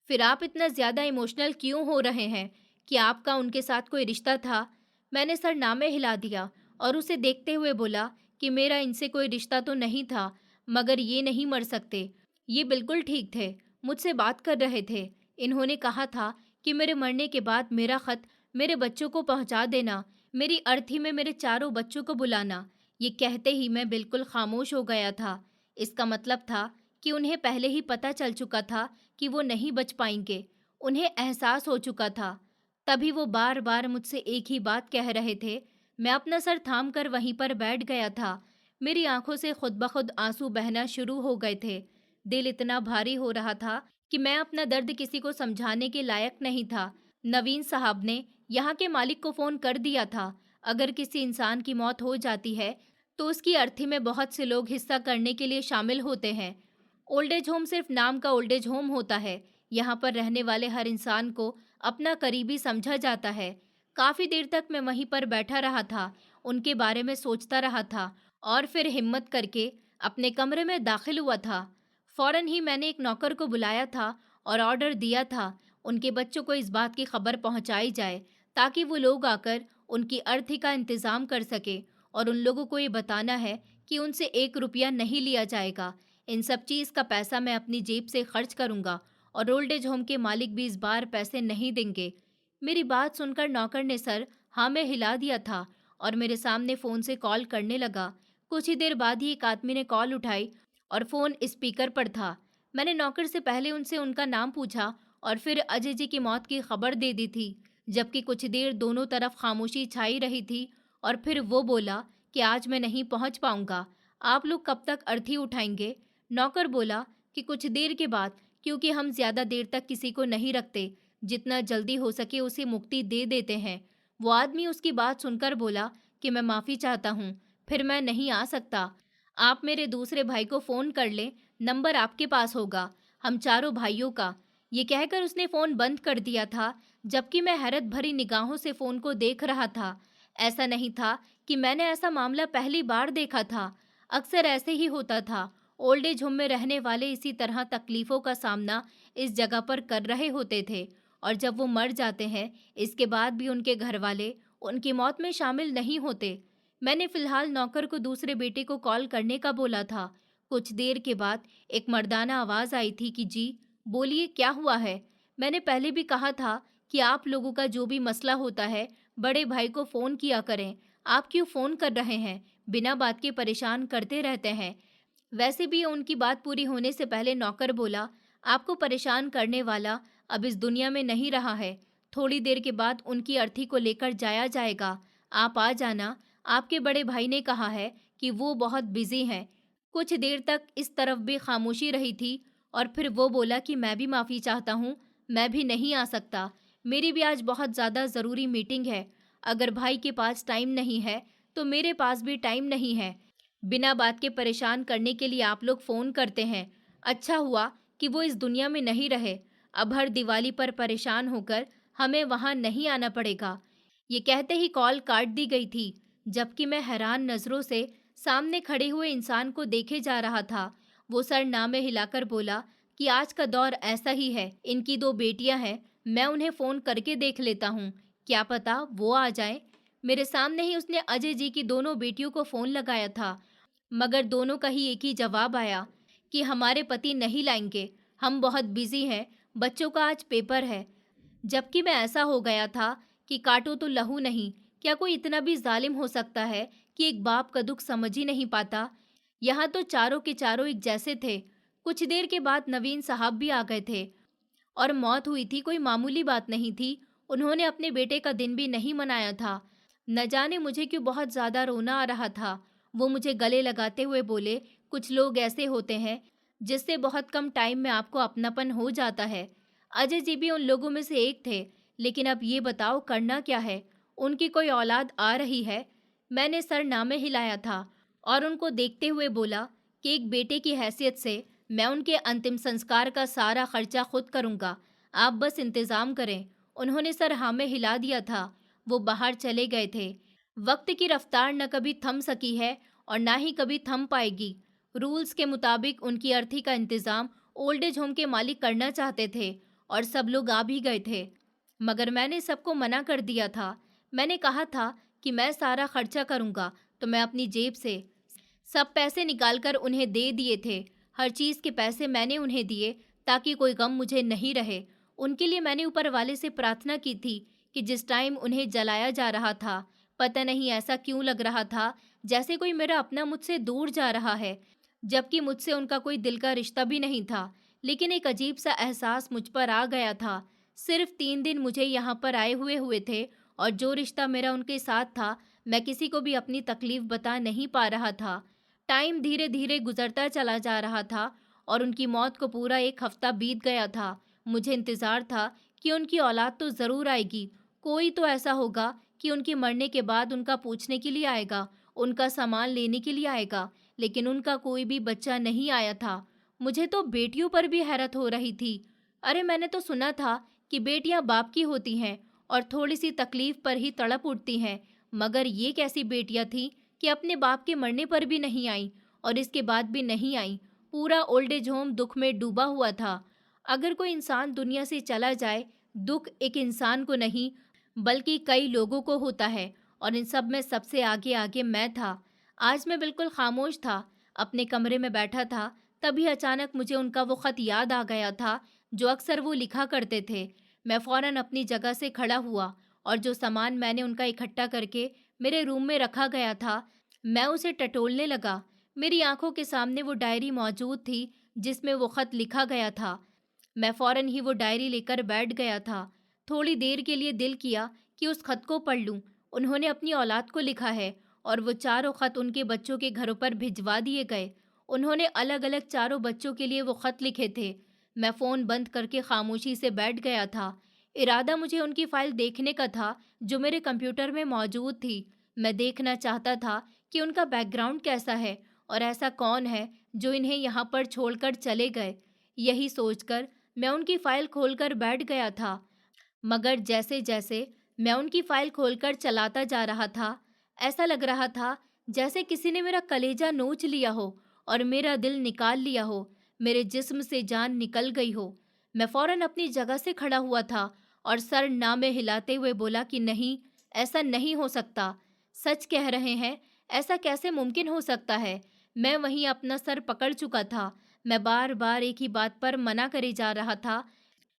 फिर आप इतना ज़्यादा इमोशनल क्यों हो रहे हैं? कि आपका उनके साथ कोई रिश्ता था? मैंने सर नामे हिला दिया और उसे देखते हुए बोला कि मेरा इनसे कोई रिश्ता तो नहीं था, मगर ये नहीं मर सकते। ये बिल्कुल ठीक थे, मुझसे बात कर रहे थे। इन्होंने कहा था कि मेरे मरने के बाद मेरा खत मेरे बच्चों को पहुंचा देना, मेरी अर्थी में मेरे चारों बच्चों को बुलाना। ये कहते ही मैं बिल्कुल खामोश हो गया था। इसका मतलब था कि उन्हें पहले ही पता चल चुका था कि वो नहीं बच पाएंगे। उन्हें एहसास हो चुका था। तभी वो बार बार मुझसे एक ही बात कह रहे थे। मैं अपना सर थाम कर वहीं पर बैठ गया था। मेरी आंखों से खुद ब खुद आंसू बहना शुरू हो गए थे। दिल इतना भारी हो रहा था कि मैं अपना दर्द किसी को समझाने के लायक नहीं था। नवीन साहब ने यहाँ के मालिक को फ़ोन कर दिया था। अगर किसी इंसान की मौत हो जाती है तो उसकी अर्थी में बहुत से लोग हिस्सा करने के लिए शामिल होते हैं। ओल्ड एज होम सिर्फ नाम का ओल्ड एज होम होता है। यहाँ पर रहने वाले हर इंसान को अपना करीबी समझा जाता है। काफ़ी देर तक मैं वहीं पर बैठा रहा था, उनके बारे में सोचता रहा था और फिर हिम्मत करके अपने कमरे में दाखिल हुआ था। फौरन ही मैंने एक नौकर को बुलाया था और ऑर्डर दिया था उनके बच्चों को इस बात की खबर पहुंचाई जाए ताकि वो लोग आकर उनकी अर्थी का इंतज़ाम कर सके और उन लोगों को ये बताना है कि उनसे 1 रुपया नहीं लिया जाएगा। इन सब चीज़ का पैसा मैं अपनी जेब से खर्च करूंगा और ओल्ड एज होम के मालिक भी इस बार पैसे नहीं देंगे। मेरी बात सुनकर नौकर ने सर हाँ में हिला दिया था और मेरे सामने फ़ोन से कॉल करने लगा। कुछ ही देर बाद ही एक आदमी ने कॉल उठाई और फ़ोन स्पीकर पर था। मैंने नौकर से पहले उनसे उनका नाम पूछा और फिर अजय जी की मौत की खबर दे दी थी। जबकि कुछ देर दोनों तरफ खामोशी छाई रही थी और फिर वो बोला कि आज मैं नहीं पहुंच पाऊंगा, आप लोग कब तक अर्थी उठाएंगे? नौकर बोला कि कुछ देर के बाद, क्योंकि हम ज्यादा देर तक किसी को नहीं रखते, जितना जल्दी हो सके उसे मुक्ति दे देते हैं। वो आदमी उसकी बात सुनकर बोला कि मैं माफी चाहता हूँ, फिर मैं नहीं आ सकता। आप मेरे दूसरे भाई को फोन कर लें, नंबर आपके पास होगा, हम चारों भाइयों का। ये कहकर उसने फोन बंद कर दिया था। जबकि मैं हैरत भरी निगाहों से फोन को देख रहा था। ऐसा नहीं था कि मैंने ऐसा मामला पहली बार देखा था, अक्सर ऐसे ही होता था। ओल्ड एज होम में रहने वाले इसी तरह तकलीफों का सामना इस जगह पर कर रहे होते थे और जब वो मर जाते हैं इसके बाद भी उनके घर वाले उनकी मौत में शामिल नहीं होते। मैंने फिलहाल नौकर को दूसरे बेटे को कॉल करने का बोला था। कुछ देर के बाद एक मर्दाना आवाज आई थी कि जी बोलिए, क्या हुआ है? मैंने पहले भी कहा था कि आप लोगों का जो भी मसला होता है बड़े भाई को फ़ोन किया करें। आप क्यों फ़ोन कर रहे हैं? बिना बात के परेशान करते रहते हैं। वैसे भी उनकी बात पूरी होने से पहले नौकर बोला, आपको परेशान करने वाला अब इस दुनिया में नहीं रहा है। थोड़ी देर के बाद उनकी अर्थी को लेकर जाया जाएगा। आप आ जाना। आपके बड़े भाई ने कहा है कि वो बहुत बिजी हैं। कुछ देर तक इस तरफ भी खामोशी रही थी और फिर वो बोला कि मैं भी माफ़ी चाहता हूँ, मैं भी नहीं आ सकता। मेरी भी आज बहुत ज़्यादा ज़रूरी मीटिंग है। अगर भाई के पास टाइम नहीं है, तो मेरे पास भी टाइम नहीं है। बिना बात के परेशान करने के लिए आप लोग फ़ोन करते हैं। अच्छा हुआ कि वो इस दुनिया में नहीं रहे। अब हर दिवाली पर परेशान होकर हमें वहाँ नहीं आना पड़ेगा। ये कहते ही कॉल काट दी गई थी, जबकि मैं हैरान नज़रों से सामने खड़े हुए इंसान को देखे जा रहा था। वो सर नामे हिलाकर बोला कि आज का दौर ऐसा ही है। इनकी 2 बेटियां हैं, मैं उन्हें फ़ोन करके देख लेता हूँ। क्या पता वो आ जाएं। मेरे सामने ही उसने अजय जी की दोनों बेटियों को फ़ोन लगाया था, मगर दोनों का ही एक ही जवाब आया कि हमारे पति नहीं लाएंगे, हम बहुत बिजी हैं, बच्चों का आज पेपर है। जबकि मैं ऐसा हो गया था कि काटो तो लहू नहीं। क्या कोई इतना भी जालिम हो सकता है कि एक बाप का दुख समझ ही नहीं पाता? यहाँ तो चारों के चारों एक जैसे थे। कुछ देर के बाद नवीन साहब भी आ गए थे और मौत हुई थी कोई मामूली बात नहीं थी। उन्होंने अपने बेटे का दिन भी नहीं मनाया था। न जाने मुझे क्यों बहुत ज्यादा रोना आ रहा था। वो मुझे गले लगाते हुए बोले, कुछ लोग ऐसे होते हैं जिससे बहुत कम टाइम में आपको अपनापन हो जाता है। अजय जी भी उन लोगों में से एक थे। लेकिन अब ये बताओ करना क्या है? उनकी कोई औलाद आ रही है? मैंने सर नामे हिलाया था और उनको देखते हुए बोला कि एक बेटे की हैसियत से मैं उनके अंतिम संस्कार का सारा खर्चा खुद करूंगा। आप बस इंतजाम करें। उन्होंने सर हाँ में हिला दिया था। वो बाहर चले गए थे। वक्त की रफ्तार न कभी थम सकी है और ना ही कभी थम पाएगी। रूल्स के मुताबिक उनकी अर्थी का इंतजाम ओल्ड एज होम के मालिक करना चाहते थे और सब लोग आ भी गए थे, मगर मैंने सबको मना कर दिया था। मैंने कहा था कि मैं सारा खर्चा करूंगा, तो मैं अपनी जेब से सब पैसे निकालकर उन्हें दे दिए थे। हर चीज़ के पैसे मैंने उन्हें दिए ताकि कोई गम मुझे नहीं रहे। उनके लिए मैंने ऊपर वाले से प्रार्थना की थी कि जिस टाइम उन्हें जलाया जा रहा था, पता नहीं ऐसा क्यों लग रहा था जैसे कोई मेरा अपना मुझसे दूर जा रहा है, जबकि मुझसे उनका कोई दिल का रिश्ता भी नहीं था। लेकिन एक अजीब सा एहसास मुझ पर आ गया था। सिर्फ 3 दिन मुझे यहाँ पर आए हुए थे और जो रिश्ता मेरा उनके साथ था, मैं किसी को भी अपनी तकलीफ बता नहीं पा रहा था। टाइम धीरे धीरे गुजरता चला जा रहा था और उनकी मौत को पूरा 1 हफ्ता बीत गया था। मुझे इंतजार था कि उनकी औलाद तो ज़रूर आएगी। कोई तो ऐसा होगा कि उनके मरने के बाद उनका पूछने के लिए आएगा, उनका सामान लेने के लिए आएगा। लेकिन उनका कोई भी बच्चा नहीं आया था। मुझे तो बेटियों पर भी हैरत हो रही थी। अरे मैंने तो सुना था कि बेटियां बाप की होती हैं और थोड़ी सी तकलीफ पर ही तड़प उठती हैं, मगर ये कैसी बेटियां थीं कि अपने बाप के मरने पर भी नहीं आई और इसके बाद भी नहीं आई। पूरा ओल्ड एज होम दुख में डूबा हुआ था। अगर कोई इंसान दुनिया से चला जाए, दुख एक इंसान को नहीं बल्कि कई लोगों को होता है, और इन सब में सबसे आगे आगे मैं था। आज मैं बिल्कुल खामोश था, अपने कमरे में बैठा था। तभी अचानक मुझे उनका वो खत याद आ गया था जो अक्सर वो लिखा करते थे। मैं फौरन अपनी जगह से खड़ा हुआ और जो सामान मैंने उनका इकट्ठा करके मेरे रूम में रखा गया था, मैं उसे टटोलने लगा। मेरी आंखों के सामने वो डायरी मौजूद थी जिसमें वो खत लिखा गया था। मैं फौरन ही वो डायरी लेकर बैठ गया था। थोड़ी देर के लिए दिल किया कि उस खत को पढ़ लूं। उन्होंने अपनी औलाद को लिखा है और वो चारों खत उनके बच्चों के घरों पर भिजवा दिए गए। उन्होंने अलग अलग चारों बच्चों के लिए वो खत लिखे थे। मैं फ़ोन बंद करके खामोशी से बैठ गया था। इरादा मुझे उनकी फाइल देखने का था जो मेरे कंप्यूटर में मौजूद थी। मैं देखना चाहता था कि उनका बैकग्राउंड कैसा है और ऐसा कौन है जो इन्हें यहाँ पर छोड़कर चले गए। यही सोचकर मैं उनकी फाइल खोलकर बैठ गया था, मगर जैसे जैसे मैं उनकी फाइल खोलकर चलाता जा रहा था, ऐसा लग रहा था जैसे किसी ने मेरा कलेजा नोच लिया हो और मेरा दिल निकाल लिया हो, मेरे जिस्म से जान निकल गई हो। मैं फौरन अपनी जगह से खड़ा हुआ था और सर नामे हिलाते हुए बोला कि नहीं, ऐसा नहीं हो सकता। सच कह रहे हैं, ऐसा कैसे मुमकिन हो सकता है? मैं वहीं अपना सर पकड़ चुका था। मैं बार बार एक ही बात पर मना करे जा रहा था,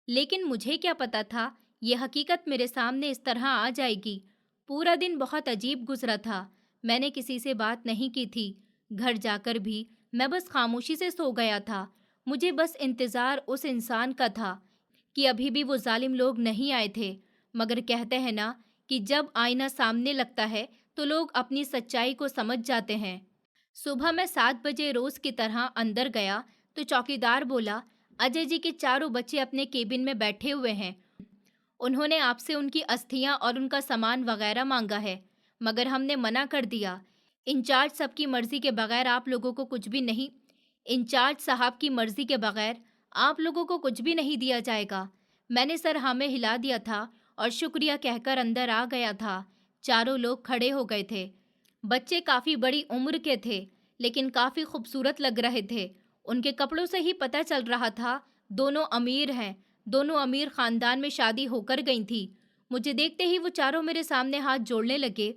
लेकिन मुझे क्या पता था ये हकीकत मेरे सामने इस तरह आ जाएगी। पूरा दिन बहुत अजीब गुजरा था। मैंने किसी से बात नहीं की थी। घर जाकर भी मैं बस खामोशी से सो गया था। मुझे बस इंतज़ार उस इंसान का था कि अभी भी वो जालिम लोग नहीं आए थे। मगर कहते हैं ना कि जब आईना सामने लगता है तो लोग अपनी सच्चाई को समझ जाते हैं। सुबह मैं 7 बजे रोज की तरह अंदर गया तो चौकीदार बोला, अजय जी के चारों बच्चे अपने केबिन में बैठे हुए हैं। उन्होंने आपसे उनकी अस्थियां और उनका सामान वगैरह मांगा है, मगर हमने मना कर दिया। इंचार्ज सबकी मर्जी के बगैर आप लोगों को कुछ भी नहीं इंचार्ज साहब की मर्जी के बगैर आप लोगों को कुछ भी नहीं दिया जाएगा। मैंने सर हाँ में हिला दिया था और शुक्रिया कहकर अंदर आ गया था। चारों लोग खड़े हो गए थे। बच्चे काफी बड़ी उम्र के थे, लेकिन काफी खूबसूरत लग रहे थे। उनके कपड़ों से ही पता चल रहा था दोनों अमीर हैं। दोनों अमीर खानदान में शादी होकर गई थी। मुझे देखते ही वो चारों मेरे सामने हाथ जोड़ने लगे,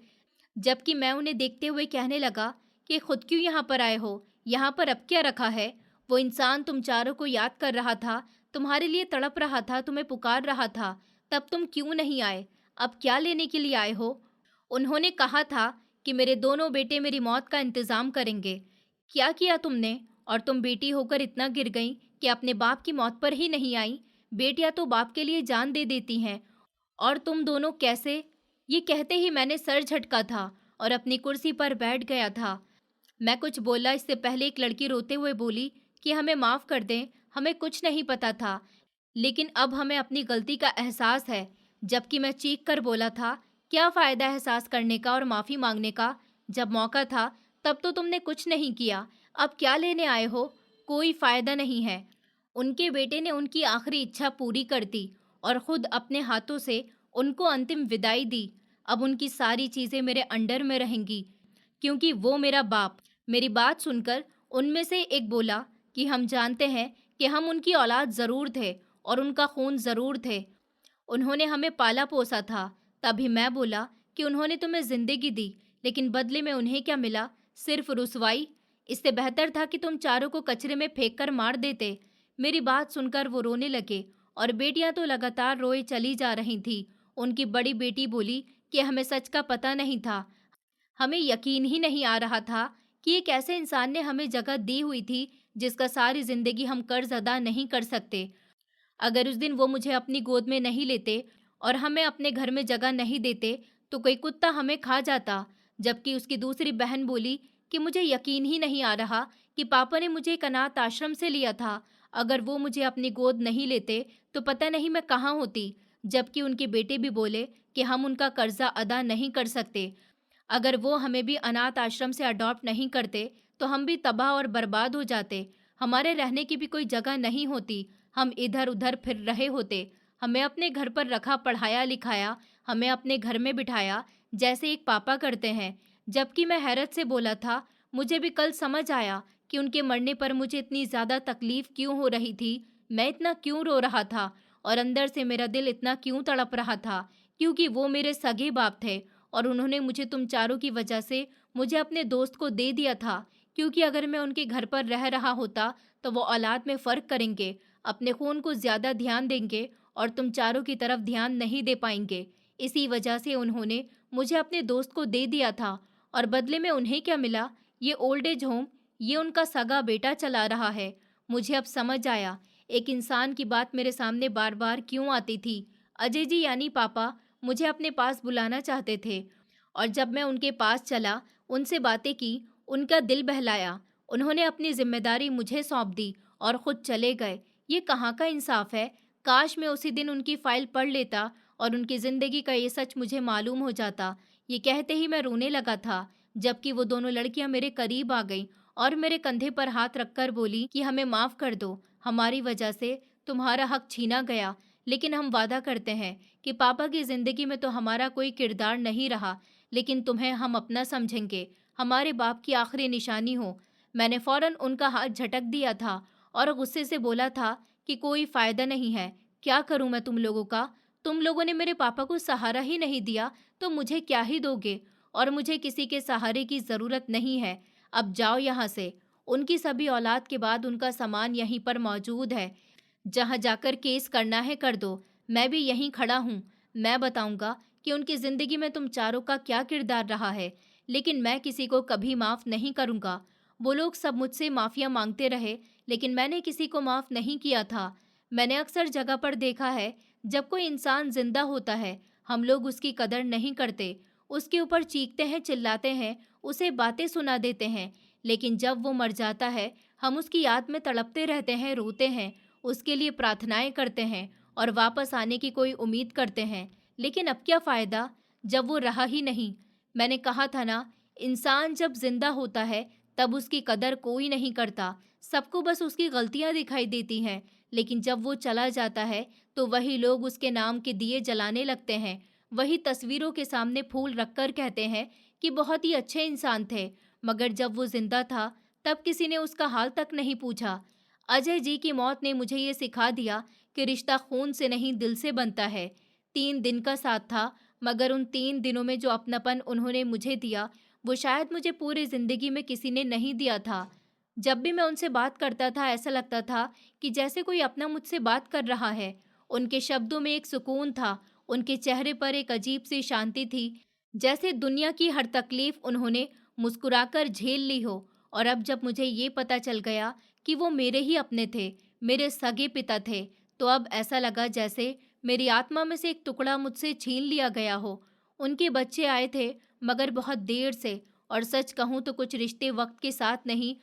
जबकि मैं उन्हें देखते हुए कहने लगा कि खुद क्यों यहाँ पर आए हो, यहाँ पर अब क्या रखा है। वो इंसान तुम चारों को याद कर रहा था, तुम्हारे लिए तड़प रहा था, तुम्हें पुकार रहा था। तब तुम क्यों नहीं आए? अब क्या लेने के लिए आए हो? उन्होंने कहा था कि मेरे दोनों बेटे मेरी मौत का इंतजाम करेंगे। क्या किया तुमने? और तुम बेटी होकर इतना गिर गई कि अपने बाप की मौत पर ही नहीं आई। बेटियां तो बाप के लिए जान दे देती हैं, और तुम दोनों कैसे? ये कहते ही मैंने सर झटका था और अपनी कुर्सी पर बैठ गया था। मैं कुछ बोला इससे पहले एक लड़की रोते हुए बोली कि हमें माफ़ कर दें, हमें कुछ नहीं पता था, लेकिन अब हमें अपनी गलती का एहसास है। जबकि मैं चीख कर बोला था, क्या फ़ायदा एहसास करने का और माफ़ी मांगने का? जब मौका था तब तो तुमने कुछ नहीं किया, अब क्या लेने आए हो? कोई फ़ायदा नहीं है। उनके बेटे ने उनकी आखिरी इच्छा पूरी कर दी और खुद अपने हाथों से उनको अंतिम विदाई दी। अब उनकी सारी चीज़ें मेरे अंडर में रहेंगी, क्योंकि वो मेरा बाप। मेरी बात सुनकर उनमें से एक बोला कि हम जानते हैं कि हम उनकी औलाद ज़रूर थे और उनका खून ज़रूर थे। उन्होंने हमें पाला पोसा था। तभी मैं बोला कि उन्होंने तुम्हें जिंदगी दी, लेकिन बदले में उन्हें क्या मिला? सिर्फ रुसवाई। इससे बेहतर था कि तुम चारों को कचरे में फेंक कर मार देते। मेरी बात सुनकर वो रोने लगे और बेटियां तो लगातार रोए चली जा रही थी। उनकी बड़ी बेटी बोली कि हमें सच का पता नहीं था, हमें यकीन ही नहीं आ रहा था कि एक ऐसे इंसान ने हमें जगह दी हुई थी जिसका सारी जिंदगी हम कर्ज अदा नहीं कर सकते। अगर उस दिन वो मुझे अपनी गोद में नहीं लेते और हमें अपने घर में जगह नहीं देते, तो कोई कुत्ता हमें खा जाता। जबकि उसकी दूसरी बहन बोली कि मुझे यकीन ही नहीं आ रहा कि पापा ने मुझे एक अनाथ आश्रम से लिया था। अगर वो मुझे अपनी गोद नहीं लेते तो पता नहीं मैं कहाँ होती। जबकि उनके बेटे भी बोले कि हम उनका कर्जा अदा नहीं कर सकते। अगर वो हमें भी अनाथ आश्रम से अडॉप्ट नहीं करते तो हम भी तबाह और बर्बाद हो जाते। हमारे रहने की भी कोई जगह नहीं होती, हम इधर उधर फिर रहे होते। हमें अपने घर पर रखा, पढ़ाया लिखाया, हमें अपने घर में बिठाया जैसे एक पापा करते हैं। जबकि मैं हैरत से बोला था, मुझे भी कल समझ आया कि उनके मरने पर मुझे इतनी ज़्यादा तकलीफ क्यों हो रही थी, मैं इतना क्यों रो रहा था और अंदर से मेरा दिल इतना क्यों तड़प रहा था। क्योंकि वो मेरे सगे बाप थे और उन्होंने मुझे तुम चारों की वजह से मुझे अपने दोस्त को दे दिया था। क्योंकि अगर मैं उनके घर पर रह रहा होता तो वो औलाद में फ़र्क करेंगे, अपने खून को ज़्यादा ध्यान देंगे और तुम चारों की तरफ ध्यान नहीं दे पाएंगे। इसी वजह से उन्होंने मुझे अपने दोस्त को दे दिया था। और बदले में उन्हें क्या मिला? ये ओल्ड एज होम, ये उनका सगा बेटा चला रहा है। मुझे अब समझ आया एक इंसान की बात मेरे सामने बार बार क्यों आती थी। अजय जी यानी पापा मुझे अपने पास बुलाना चाहते थे, और जब मैं उनके पास चला, उनसे बातें की, उनका दिल बहलाया। उन्होंने अपनी जिम्मेदारी मुझे सौंप दी और खुद चले गए। ये कहाँ का इंसाफ है? काश मैं उसी दिन उनकी फाइल पढ़ लेता और उनकी ज़िंदगी का ये सच मुझे मालूम हो जाता। ये कहते ही मैं रोने लगा था, जबकि वो दोनों लड़कियां मेरे करीब आ गईं और मेरे कंधे पर हाथ रखकर बोली कि हमें माफ़ कर दो, हमारी वजह से तुम्हारा हक छीना गया, लेकिन हम वादा करते हैं कि पापा की ज़िंदगी में तो हमारा कोई किरदार नहीं रहा, लेकिन तुम्हें हम अपना समझेंगे, हमारे बाप की आखिरी निशानी हो। मैंने फ़ौरन उनका हाथ झटक दिया था और गुस्से से बोला था कि कोई फ़ायदा नहीं है, क्या करूं मैं तुम लोगों का? तुम लोगों ने मेरे पापा को सहारा ही नहीं दिया, तो मुझे क्या ही दोगे? और मुझे किसी के सहारे की ज़रूरत नहीं है। अब जाओ यहाँ से। उनकी सभी औलाद के बाद उनका सामान यहीं पर मौजूद है। जहाँ जाकर केस करना है कर दो, मैं भी यहीं खड़ा हूँ। मैं बताऊंगा कि उनकी ज़िंदगी में तुम चारों का क्या किरदार रहा है, लेकिन मैं किसी को कभी माफ़ नहीं करूँगा। वो लोग सब मुझसे माफ़िया मांगते रहे, लेकिन मैंने किसी को माफ़ नहीं किया था। मैंने अक्सर जगह पर देखा है, जब कोई इंसान जिंदा होता है, हम लोग उसकी कदर नहीं करते, उसके ऊपर चीखते हैं, चिल्लाते हैं, उसे बातें सुना देते हैं। लेकिन जब वो मर जाता है, हम उसकी याद में तड़पते रहते हैं, रोते हैं, उसके लिए प्रार्थनाएं करते हैं और वापस आने की कोई उम्मीद करते हैं, लेकिन अब क्या फ़ायदा जब वो रहा ही नहीं। मैंने कहा था ना, इंसान जब जिंदा होता है तब उसकी कदर कोई नहीं करता, सबको बस उसकी गलतियां दिखाई देती हैं। लेकिन जब वो चला जाता है तो वही लोग उसके नाम के दिए जलाने लगते हैं, वही तस्वीरों के सामने फूल रखकर कहते हैं कि बहुत ही अच्छे इंसान थे, मगर जब वो जिंदा था तब किसी ने उसका हाल तक नहीं पूछा। अजय जी की मौत ने मुझे ये सिखा दिया कि रिश्ता खून से नहीं दिल से बनता है। 3 दिन का साथ था, मगर उन 3 दिनों में जो अपनापन उन्होंने मुझे दिया वो शायद मुझे पूरी जिंदगी में किसी ने नहीं दिया था। जब भी मैं उनसे बात करता था ऐसा लगता था कि जैसे कोई अपना मुझसे बात कर रहा है। उनके शब्दों में एक सुकून था, उनके चेहरे पर एक अजीब सी शांति थी, जैसे दुनिया की हर तकलीफ उन्होंने मुस्कुराकर झेल ली हो। और अब जब मुझे ये पता चल गया कि वो मेरे ही अपने थे, मेरे सगे पिता थे, तो अब ऐसा लगा जैसे मेरी आत्मा में से एक टुकड़ा मुझसे छीन लिया गया हो। उनके बच्चे आए थे, मगर बहुत देर से, और सच कहूँ तो कुछ रिश्ते वक्त के साथ नहीं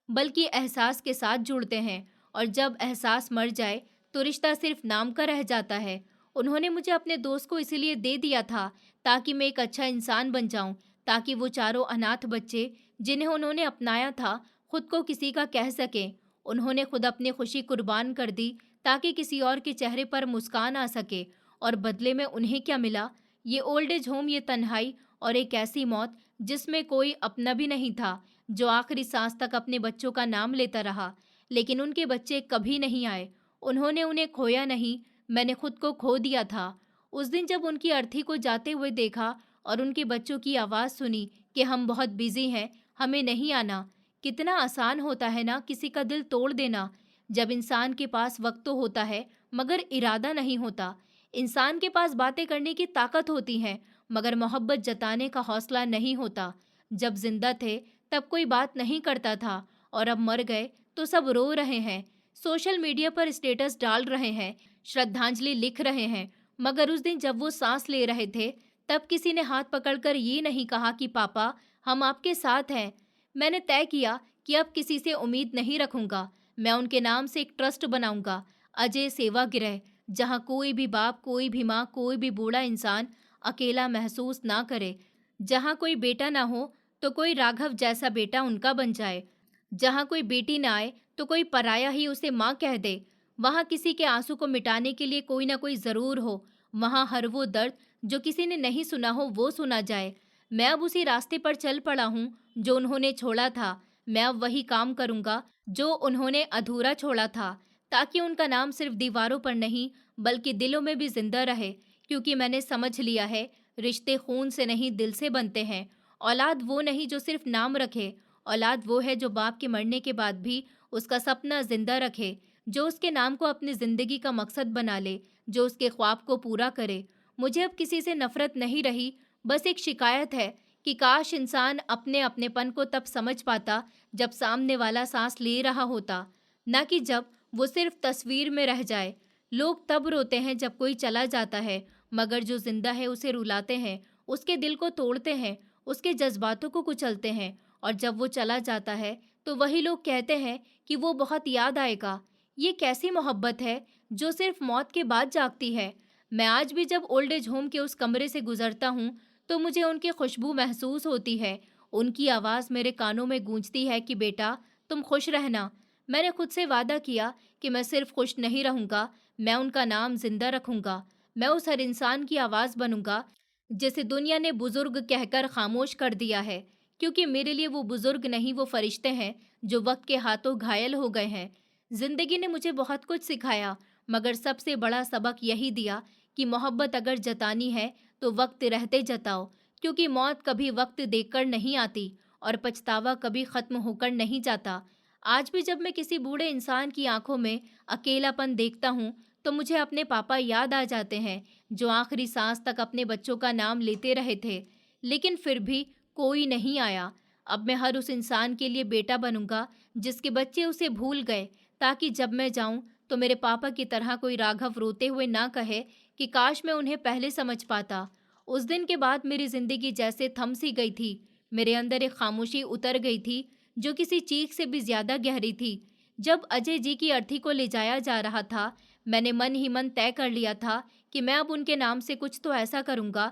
बल्कि एहसास के साथ जुड़ते हैं, और जब एहसास मर जाए तो रिश्ता सिर्फ नाम का रह जाता है। उन्होंने मुझे अपने दोस्त को इसीलिए दे दिया था ताकि मैं एक अच्छा इंसान बन जाऊं, ताकि वो चारों अनाथ बच्चे जिन्हें उन्होंने अपनाया था खुद को किसी का कह सकें। उन्होंने खुद अपनी खुशी कुर्बान कर दी ताकि किसी और के चेहरे पर मुस्कान आ सके। और बदले में उन्हें क्या मिला? ये ओल्ड एज होम, ये तन्हाई, और एक ऐसी मौत जिसमें कोई अपना भी नहीं था, जो आखिरी सांस तक अपने बच्चों का नाम लेता रहा। लेकिन उनके बच्चे कभी नहीं आए। उन्होंने उन्हें खोया नहीं, मैंने खुद को खो दिया था। उस दिन जब उनकी अर्थी को जाते हुए देखा और उनके बच्चों की आवाज़ सुनी कि हम बहुत बिजी हैं, हमें नहीं आना। कितना आसान होता है ना किसी का दिल तोड़ देना, जब इंसान के पास वक्त तो होता है मगर इरादा नहीं होता। इंसान के पास बातें करने की ताकत होती है, मगर मोहब्बत जताने का हौसला नहीं होता। जब जिंदा थे तब कोई बात नहीं करता था, और अब मर गए तो सब रो रहे हैं, सोशल मीडिया पर स्टेटस डाल रहे हैं, श्रद्धांजलि लिख रहे हैं। मगर उस दिन जब वो सांस ले रहे थे तब किसी ने हाथ पकड़कर ये नहीं कहा कि पापा, हम आपके साथ हैं। मैंने तय किया कि अब किसी से उम्मीद नहीं रखूंगा। मैं उनके नाम से एक ट्रस्ट बनाऊंगा, अजय सेवा गृह, जहां कोई भी बाप, कोई भी माँ, कोई भी बूढ़ा इंसान अकेला महसूस ना करे। जहां कोई बेटा ना हो तो कोई राघव जैसा बेटा उनका बन जाए। जहाँ कोई बेटी ना आए तो कोई पराया ही उसे माँ कह दे। वहाँ किसी के आंसू को मिटाने के लिए कोई ना कोई ज़रूर हो। वहाँ हर वो दर्द जो किसी ने नहीं सुना हो वो सुना जाए। मैं अब उसी रास्ते पर चल पड़ा हूँ जो उन्होंने छोड़ा था। मैं अब वही काम करूँगा जो उन्होंने अधूरा छोड़ा था, ताकि उनका नाम सिर्फ दीवारों पर नहीं बल्कि दिलों में भी जिंदा रहे। क्योंकि मैंने समझ लिया है, रिश्ते खून से नहीं दिल से बनते हैं। औलाद वो नहीं जो सिर्फ नाम रखे, औलाद वो है जो बाप के मरने के बाद भी उसका सपना जिंदा रखे, जो उसके नाम को अपनी जिंदगी का मकसद बना ले, जो उसके ख्वाब को पूरा करे। मुझे अब किसी से नफरत नहीं रही, बस एक शिकायत है कि काश इंसान अपने अपनेपन को तब समझ पाता जब सामने वाला सांस ले रहा होता, न कि जब वो सिर्फ तस्वीर में रह जाए। लोग तब रोते हैं जब कोई चला जाता है, मगर जो जिंदा है उसे रुलाते हैं, उसके दिल को तोड़ते हैं, उसके जज्बातों को कुचलते हैं। और जब वो चला जाता है तो वही लोग कहते हैं कि वो बहुत याद आएगा। ये कैसी मोहब्बत है जो सिर्फ मौत के बाद जागती है? मैं आज भी जब ओल्ड एज होम के उस कमरे से गुजरता हूँ तो मुझे उनकी खुशबू महसूस होती है। उनकी आवाज़ मेरे कानों में गूंजती है कि बेटा, तुम खुश रहना। मैंने खुद से वादा किया कि मैं सिर्फ खुश नहीं रहूँगा, मैं उनका नाम जिंदा रखूँगा। मैं उस हर इंसान की आवाज़ बनूंगा जिसे दुनिया ने बुजुर्ग कहकर खामोश कर दिया है। क्योंकि मेरे लिए वो बुजुर्ग नहीं, वो फरिश्ते हैं जो वक्त के हाथों घायल हो गए हैं। जिंदगी ने मुझे बहुत कुछ सिखाया, मगर सबसे बड़ा सबक यही दिया कि मोहब्बत अगर जतानी है तो वक्त रहते जताओ। क्योंकि मौत कभी वक्त देखकर नहीं आती, और पछतावा कभी खत्म होकर नहीं जाता। आज भी जब मैं किसी बूढ़े इंसान की आंखों में अकेलापन देखता हूँ तो मुझे अपने पापा याद आ जाते हैं, जो आखिरी सांस तक अपने बच्चों का नाम लेते रहे थे। लेकिन फिर भी कोई नहीं आया। अब मैं हर उस इंसान के लिए बेटा बनूंगा जिसके बच्चे उसे भूल गए, ताकि जब मैं जाऊं तो मेरे पापा की तरह कोई राघव रोते हुए ना कहे कि काश मैं उन्हें पहले समझ पाता। उस दिन के बाद मेरी जिंदगी जैसे थम सी गई थी। मेरे अंदर एक खामोशी उतर गई थी जो किसी चीख से भी ज्यादा गहरी थी। जब अजय जी की अर्थी को ले जाया जा रहा था, मैंने मन ही मन तय कर लिया था कि मैं अब उनके नाम से कुछ तो ऐसा करूँगा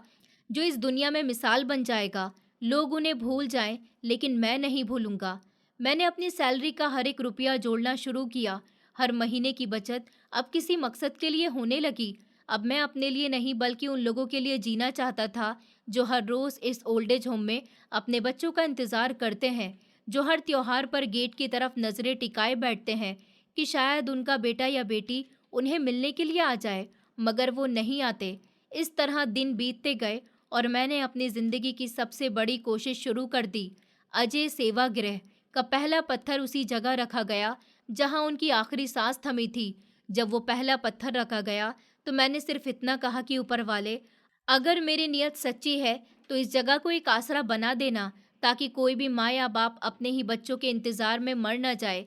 जो इस दुनिया में मिसाल बन जाएगा। लोग उन्हें भूल जाएं, लेकिन मैं नहीं भूलूंगा। मैंने अपनी सैलरी का हर एक रुपया जोड़ना शुरू किया। हर महीने की बचत अब किसी मकसद के लिए होने लगी। अब मैं अपने लिए नहीं बल्कि उन लोगों के लिए जीना चाहता था जो हर रोज इस ओल्ड एज होम में अपने बच्चों का इंतजार करते हैं, जो हर त्योहार पर गेट की तरफ नजरें टिकाए बैठते हैं कि शायद उनका बेटा या बेटी उन्हें मिलने के लिए आ जाए, मगर वो नहीं आते। इस तरह दिन बीतते गए और मैंने अपनी जिंदगी की सबसे बड़ी कोशिश शुरू कर दी। अजय सेवा गृह का पहला पत्थर उसी जगह रखा गया जहां उनकी आखिरी सांस थमी थी। जब वो पहला पत्थर रखा गया तो मैंने सिर्फ इतना कहा कि ऊपर वाले, अगर मेरी नियत सच्ची है तो इस जगह को एक आसरा बना देना, ताकि कोई भी माँ या बाप अपने ही बच्चों के इंतजार में मर न जाए।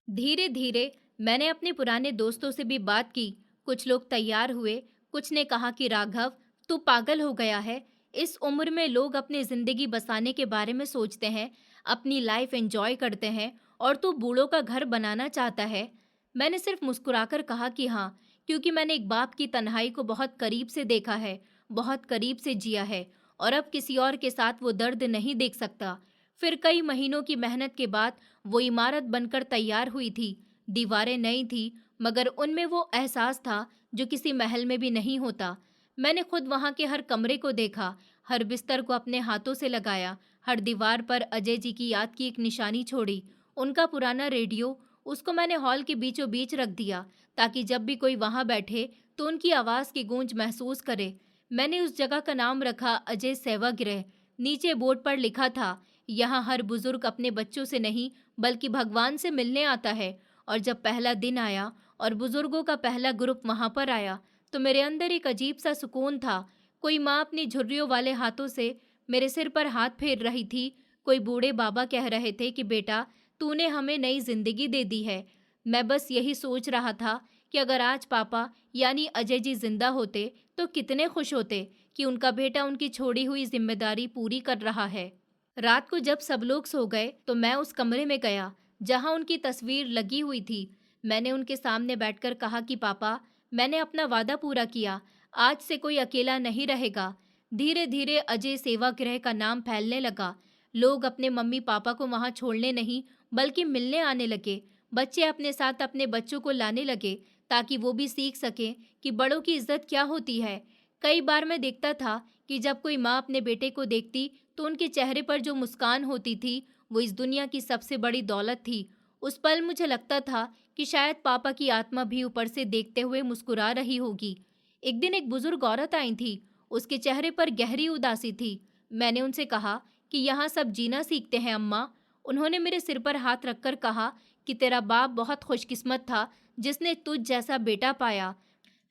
धीरे धीरे मैंने अपने पुराने दोस्तों से भी बात की। कुछ लोग तैयार हुए, कुछ ने कहा कि राघव, तू पागल हो गया है। इस उम्र में लोग अपनी जिंदगी बसाने के बारे में सोचते हैं, अपनी लाइफ एंजॉय करते हैं, और तू बूढ़ों का घर बनाना चाहता है। मैंने सिर्फ मुस्कुराकर कहा कि हाँ, क्योंकि मैंने एक बाप की तन्हाई को बहुत करीब से देखा है, बहुत करीब से जिया है, और अब किसी और के साथ वो दर्द नहीं देख सकता। फिर कई महीनों की मेहनत के बाद वो इमारत बनकर तैयार हुई थी। दीवारें नई थी, मगर उनमें वो एहसास था जो किसी महल में भी नहीं होता। मैंने खुद वहां के हर कमरे को देखा, हर बिस्तर को अपने हाथों से लगाया, हर दीवार पर अजय जी की याद की एक निशानी छोड़ी। उनका पुराना रेडियो, उसको मैंने हॉल के बीचों बीच रख दिया, ताकि जब भी कोई वहां बैठे तो उनकी आवाज की गूंज महसूस करे। मैंने उस जगह का नाम रखा अजय सेवागृह। नीचे बोर्ड पर लिखा था, यहाँ हर बुजुर्ग अपने बच्चों से नहीं बल्कि भगवान से मिलने आता है। और जब पहला दिन आया और बुजुर्गों का पहला ग्रुप वहां पर आया, तो मेरे अंदर एक अजीब सा सुकून था। कोई माँ अपनी झुर्रियों वाले हाथों से मेरे सिर पर हाथ फेर रही थी। कोई बूढ़े बाबा कह रहे थे कि बेटा, तूने हमें नई जिंदगी दे दी है। मैं बस यही सोच रहा था कि अगर आज पापा यानी अजय जी जिंदा होते तो कितने खुश होते कि उनका बेटा उनकी छोड़ी हुई जिम्मेदारी पूरी कर रहा है। रात को जब सब लोग सो गए तो मैं उस कमरे में गया जहां उनकी तस्वीर लगी हुई थी। मैंने उनके सामने बैठकर कहा कि पापा, मैंने अपना वादा पूरा किया, आज से कोई अकेला नहीं रहेगा। धीरे धीरे अजय सेवा गृह का नाम फैलने लगा। लोग अपने मम्मी पापा को वहां छोड़ने नहीं बल्कि मिलने आने लगे। बच्चे अपने साथ अपने बच्चों को लाने लगे ताकि वो भी सीख सकें कि बड़ों की इज्जत क्या होती है। कई बार मैं देखता था कि जब कोई माँ अपने बेटे को देखती तो उनके चेहरे पर जो मुस्कान होती थी वो इस दुनिया की सबसे बड़ी दौलत थी। उस पल मुझे लगता था कि शायद पापा की आत्मा भी ऊपर से देखते हुए मुस्कुरा रही होगी। एक दिन एक बुजुर्ग औरत आई थी। उसके चेहरे पर गहरी उदासी थी। मैंने उनसे कहा कि यहाँ सब जीना सीखते हैं अम्मा। उन्होंने मेरे सिर पर हाथ रखकर कहा कि तेरा बाप बहुत खुशकिस्मत था जिसने तुझ जैसा बेटा पाया।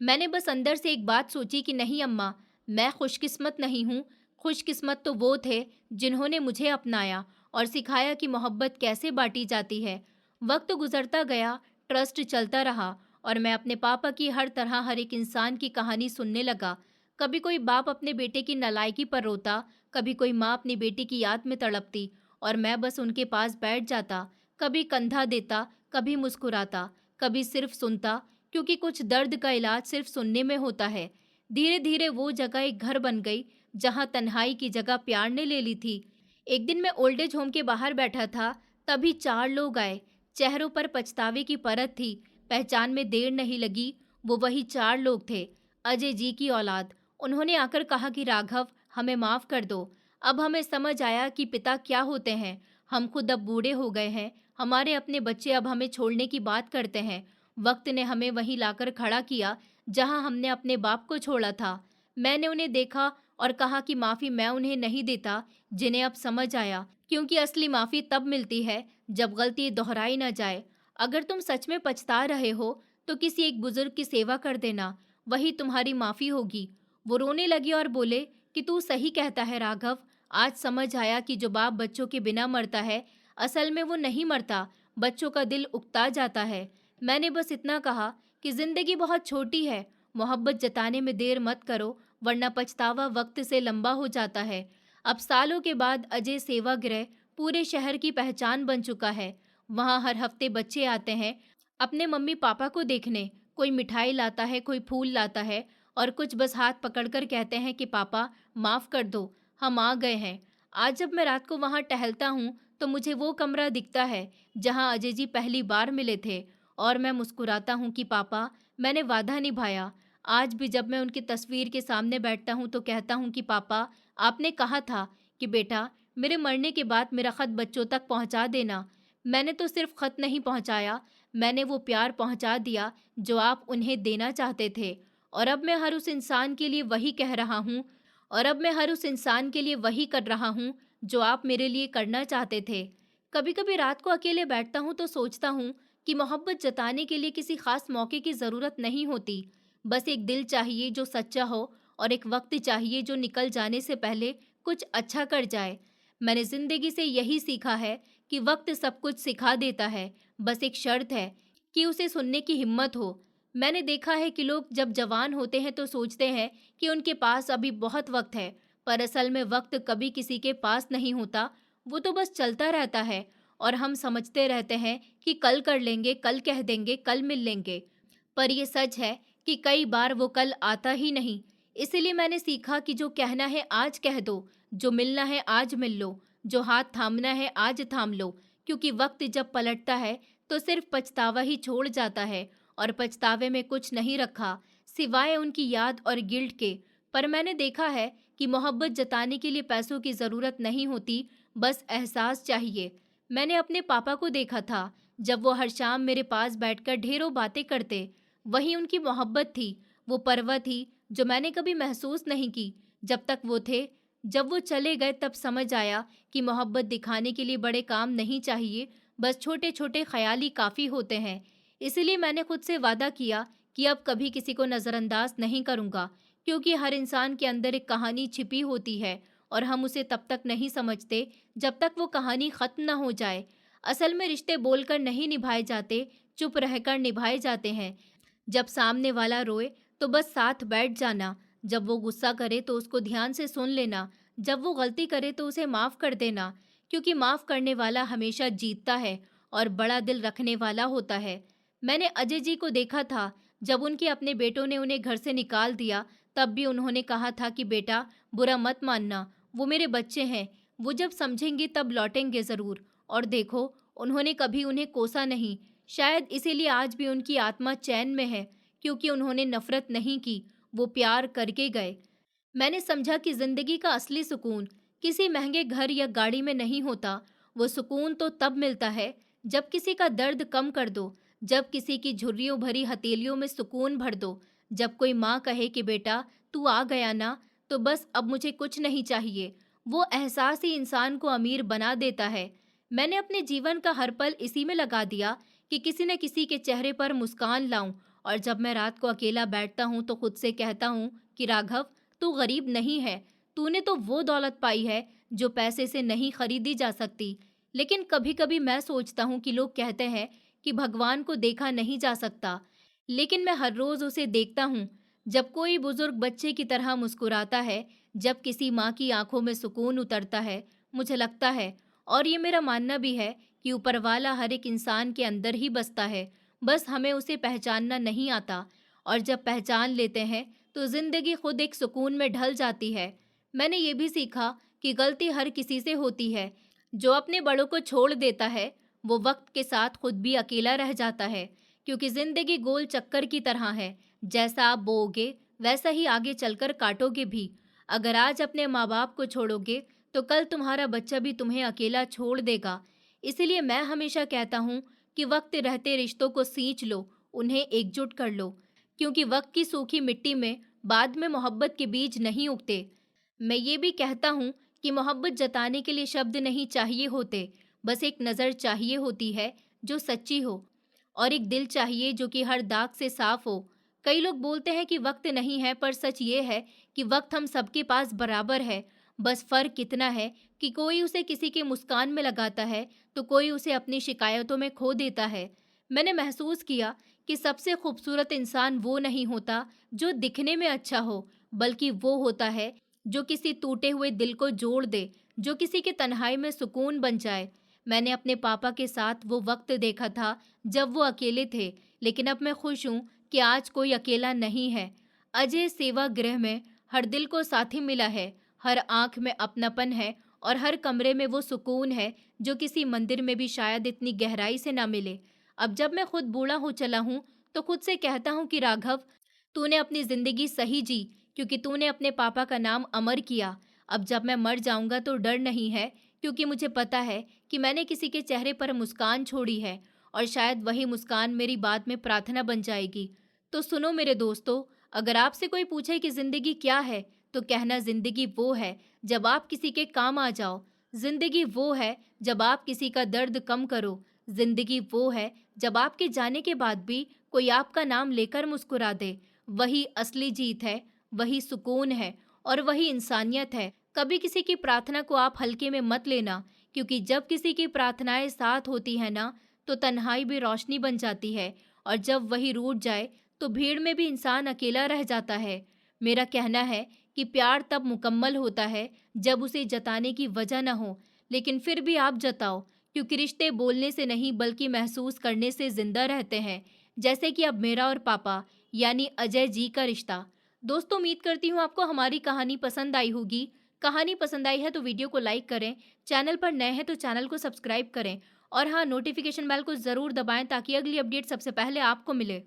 मैंने बस अंदर से एक बात सोची कि नहीं अम्मा, मैं खुशकिस्मत नहीं हूँ। खुशकिस्मत तो वो थे जिन्होंने मुझे अपनाया और सिखाया कि मोहब्बत कैसे बांटी जाती है। वक्त गुजरता गया, ट्रस्ट चलता रहा, और मैं अपने पापा की हर तरह हर एक इंसान की कहानी सुनने लगा। कभी कोई बाप अपने बेटे की नालायकी पर रोता, कभी कोई माँ अपनी बेटी की याद में तड़पती, और मैं बस उनके पास बैठ जाता। कभी कंधा देता, कभी मुस्कुराता, कभी सिर्फ सुनता, क्योंकि कुछ दर्द का इलाज सिर्फ सुनने में होता है। धीरे धीरे वो जगह एक घर बन गई जहां तन्हाई की जगह प्यार ने ले ली थी। एक दिन मैं ओल्ड एज होम के बाहर बैठा था, तभी 4 लोग आए। चेहरों पर पछतावे की परत थी। पहचान में देर नहीं लगी, वो वही 4 लोग थे, अजय जी की औलाद। उन्होंने आकर कहा कि राघव, हमें माफ कर दो। अब हमें समझ आया कि पिता क्या होते हैं। हम खुद अब बूढ़े हो गए हैं। हमारे अपने बच्चे अब हमें छोड़ने की बात करते हैं। वक्त ने हमें वहीं लाकर खड़ा किया जहां हमने अपने बाप को छोड़ा था। मैंने उन्हें देखा और कहा कि माफी मैं उन्हें नहीं देता, जिन्हें अब समझ आया, क्योंकि असली माफी तब मिलती है जब गलती दोहराई न जाए। अगर तुम सच में पछता रहे हो तो किसी एक बुजुर्ग की सेवा कर देना, वही तुम्हारी माफी होगी। वो रोने लगी और बोले कि तू सही कहता है राघव। आज समझ आया कि जो बाप बच्चों के बिना मरता है, असल में वो नहीं मरता, बच्चों का दिल उकता जाता है। मैंने बस इतना कहा कि जिंदगी बहुत छोटी है, मोहब्बत जताने में देर मत करो, वरना पछतावा वक्त से लंबा हो जाता है। अब सालों के बाद अजय सेवागृह पूरे शहर की पहचान बन चुका है। वहाँ हर हफ्ते बच्चे आते हैं अपने मम्मी पापा को देखने। कोई मिठाई लाता है, कोई फूल लाता है और कुछ बस हाथ पकड़कर कहते हैं कि पापा माफ़ कर दो, हम आ गए हैं। आज जब मैं रात को वहाँ टहलता हूँ तो मुझे वो कमरा दिखता है जहाँ अजय जी पहली बार मिले थे और मैं मुस्कुराता हूँ कि पापा मैंने वादा निभाया। आज भी जब मैं उनकी तस्वीर के सामने बैठता हूँ तो कहता हूँ कि पापा आपने कहा था कि बेटा मेरे मरने के बाद मेरा खत बच्चों तक पहुँचा देना। मैंने तो सिर्फ खत नहीं पहुँचाया, मैंने वो प्यार पहुँचा दिया जो आप उन्हें देना चाहते थे। और अब मैं हर उस इंसान के लिए वही कह रहा हूँ और अब मैं हर उस इंसान के लिए वही कर रहा हूँ जो आप मेरे लिए करना चाहते थे। कभी-कभी रात को अकेले बैठता हूँ तो सोचता हूँ कि मोहब्बत जताने के लिए किसी खास मौके की ज़रूरत नहीं होती। बस एक दिल चाहिए जो सच्चा हो और एक वक्त चाहिए जो निकल जाने से पहले कुछ अच्छा कर जाए। मैंने ज़िंदगी से यही सीखा है कि वक्त सब कुछ सिखा देता है, बस एक शर्त है कि उसे सुनने की हिम्मत हो। मैंने देखा है कि लोग जब जवान होते हैं तो सोचते हैं कि उनके पास अभी बहुत वक्त है, पर असल में वक्त कभी किसी के पास नहीं होता, वो तो बस चलता रहता है और हम समझते रहते हैं कि कल कर लेंगे, कल कह देंगे, कल मिल लेंगे। पर ये सच है कि कई बार वो कल आता ही नहीं। इसीलिए मैंने सीखा कि जो कहना है आज कह दो, जो मिलना है आज मिल लो, जो हाथ थामना है आज थाम लो, क्योंकि वक्त जब पलटता है तो सिर्फ पछतावा ही छोड़ जाता है और पछतावे में कुछ नहीं रखा सिवाय उनकी याद और गिल्ट के। पर मैंने देखा है कि मोहब्बत जताने के लिए पैसों की ज़रूरत नहीं होती, बस एहसास चाहिए। मैंने अपने पापा को देखा था, जब वो हर शाम मेरे पास बैठकर ढेरों बातें करते, वही उनकी मोहब्बत थी, वो परवाह थी जो मैंने कभी महसूस नहीं की जब तक वो थे। जब वो चले गए तब समझ आया कि मोहब्बत दिखाने के लिए बड़े काम नहीं चाहिए, बस छोटे छोटे ख्याल ही काफ़ी होते हैं। इसलिए मैंने खुद से वादा किया कि अब कभी किसी को नज़रअंदाज नहीं करूँगा, क्योंकि हर इंसान के अंदर एक कहानी छिपी होती है और हम उसे तब तक नहीं समझते जब तक वो कहानी ख़त्म ना हो जाए। असल में रिश्ते बोलकर नहीं निभाए जाते, चुप रहकर निभाए जाते हैं। जब सामने वाला रोए तो बस साथ बैठ जाना, जब वो गुस्सा करे तो उसको ध्यान से सुन लेना, जब वो गलती करे तो उसे माफ़ कर देना, क्योंकि माफ़ करने वाला हमेशा जीतता है और बड़ा दिल रखने वाला होता है। मैंने अजय जी को देखा था, जब उनके अपने बेटों ने उन्हें घर से निकाल दिया, तब भी उन्होंने कहा था कि बेटा बुरा मत मानना, वो मेरे बच्चे हैं, वो जब समझेंगे तब लौटेंगे ज़रूर। और देखो, उन्होंने कभी उन्हें कोसा नहीं। शायद इसीलिए आज भी उनकी आत्मा चैन में है, क्योंकि उन्होंने नफरत नहीं की, वो प्यार करके गए। मैंने समझा कि जिंदगी का असली सुकून किसी महंगे घर या गाड़ी में नहीं होता। वो सुकून तो तब मिलता है जब किसी का दर्द कम कर दो, जब किसी की झुर्रियों भरी हथेलियों में सुकून भर दो, जब कोई माँ कहे कि बेटा तू आ गया ना, तो बस अब मुझे कुछ नहीं चाहिए। वो एहसास ही इंसान को अमीर बना देता है। मैंने अपने जीवन का हर पल इसी में लगा दिया कि किसी न किसी के चेहरे पर मुस्कान लाऊं। और जब मैं रात को अकेला बैठता हूं तो खुद से कहता हूं कि राघव, तू गरीब नहीं है, तूने तो वो दौलत पाई है जो पैसे से नहीं खरीदी जा सकती। लेकिन कभी कभी मैं सोचता हूँ कि लोग कहते हैं कि भगवान को देखा नहीं जा सकता, लेकिन मैं हर रोज उसे देखता हूँ। जब कोई बुजुर्ग बच्चे की तरह मुस्कुराता है, जब किसी माँ की आंखों में सुकून उतरता है, मुझे लगता है, और ये मेरा मानना भी है, कि ऊपर वाला हर एक इंसान के अंदर ही बसता है, बस हमें उसे पहचानना नहीं आता। और जब पहचान लेते हैं तो जिंदगी खुद एक सुकून में ढल जाती है। मैंने ये भी सीखा कि गलती हर किसी से होती है। जो अपने बड़ों को छोड़ देता है वो वक्त के साथ खुद भी अकेला रह जाता है, क्योंकि जिंदगी गोल चक्कर की तरह है, जैसा आप बोओगे वैसा ही आगे चलकर काटोगे भी। अगर आज अपने माँ बाप को छोड़ोगे तो कल तुम्हारा बच्चा भी तुम्हें अकेला छोड़ देगा। इसलिए मैं हमेशा कहता हूँ कि वक्त रहते रिश्तों को सींच लो, उन्हें एकजुट कर लो, क्योंकि वक्त की सूखी मिट्टी में बाद में मोहब्बत के बीज नहीं उगते। मैं ये भी कहता हूँ कि मोहब्बत जताने के लिए शब्द नहीं चाहिए होते, बस एक नज़र चाहिए होती है जो सच्ची हो, और एक दिल चाहिए जो कि हर दाग से साफ हो। कई लोग बोलते हैं कि वक्त नहीं है, पर सच ये है कि वक्त हम सबके पास बराबर है। बस फर्क इतना है कि कोई उसे किसी की मुस्कान में लगाता है तो कोई उसे अपनी शिकायतों में खो देता है। मैंने महसूस किया कि सबसे खूबसूरत इंसान वो नहीं होता जो दिखने में अच्छा हो, बल्कि वो होता है जो किसी टूटे हुए दिल को जोड़ दे, जो किसी के तन्हाई में सुकून बन जाए। मैंने अपने पापा के साथ वो वक्त देखा था जब वो अकेले थे, लेकिन अब मैं खुश हूँ कि आज कोई अकेला नहीं है। अजय सेवा गृह में हर दिल को साथी मिला है, हर आंख में अपनापन है और हर कमरे में वो सुकून है जो किसी मंदिर में भी शायद इतनी गहराई से ना मिले। अब जब मैं खुद बूढ़ा हो चला हूँ तो खुद से कहता हूँ कि राघव, तूने अपनी जिंदगी सही जी, क्योंकि तूने अपने पापा का नाम अमर किया। अब जब मैं मर जाऊंगा तो डर नहीं है, क्योंकि मुझे पता है कि मैंने किसी के चेहरे पर मुस्कान छोड़ी है और शायद वही मुस्कान मेरी बाद में प्रार्थना बन जाएगी। तो सुनो मेरे दोस्तों, अगर आपसे कोई पूछे कि जिंदगी क्या है, तो कहना जिंदगी वो है जब आप किसी के काम आ जाओ। जिंदगी वो है जब आप किसी का दर्द कम करो। जिंदगी वो है जब आपके जाने के बाद भी कोई आपका नाम लेकर मुस्कुरा दे। वही असली जीत है, वही सुकून है और वही इंसानियत है। कभी किसी की प्रार्थना को आप हल्के में मत लेना, क्योंकि जब किसी की प्रार्थनाएं साथ होती है ना, तो तन्हाई भी रोशनी बन जाती है और जब वही रूठ जाए तो भीड़ में भी इंसान अकेला रह जाता है। मेरा कहना है कि प्यार तब मुकम्मल होता है जब उसे जताने की वजह न हो, लेकिन फिर भी आप जताओ, क्योंकि रिश्ते बोलने से नहीं बल्कि महसूस करने से जिंदा रहते हैं। जैसे कि अब मेरा और पापा यानी अजय जी का रिश्ता। दोस्तों, उम्मीद करती हूँ आपको हमारी कहानी पसंद आई होगी। कहानी पसंद आई है तो वीडियो को लाइक करें, चैनल पर नए हैं तो चैनल को सब्सक्राइब करें और हाँ, नोटिफिकेशन बेल को ज़रूर दबाएं ताकि अगली अपडेट सबसे पहले आपको मिले।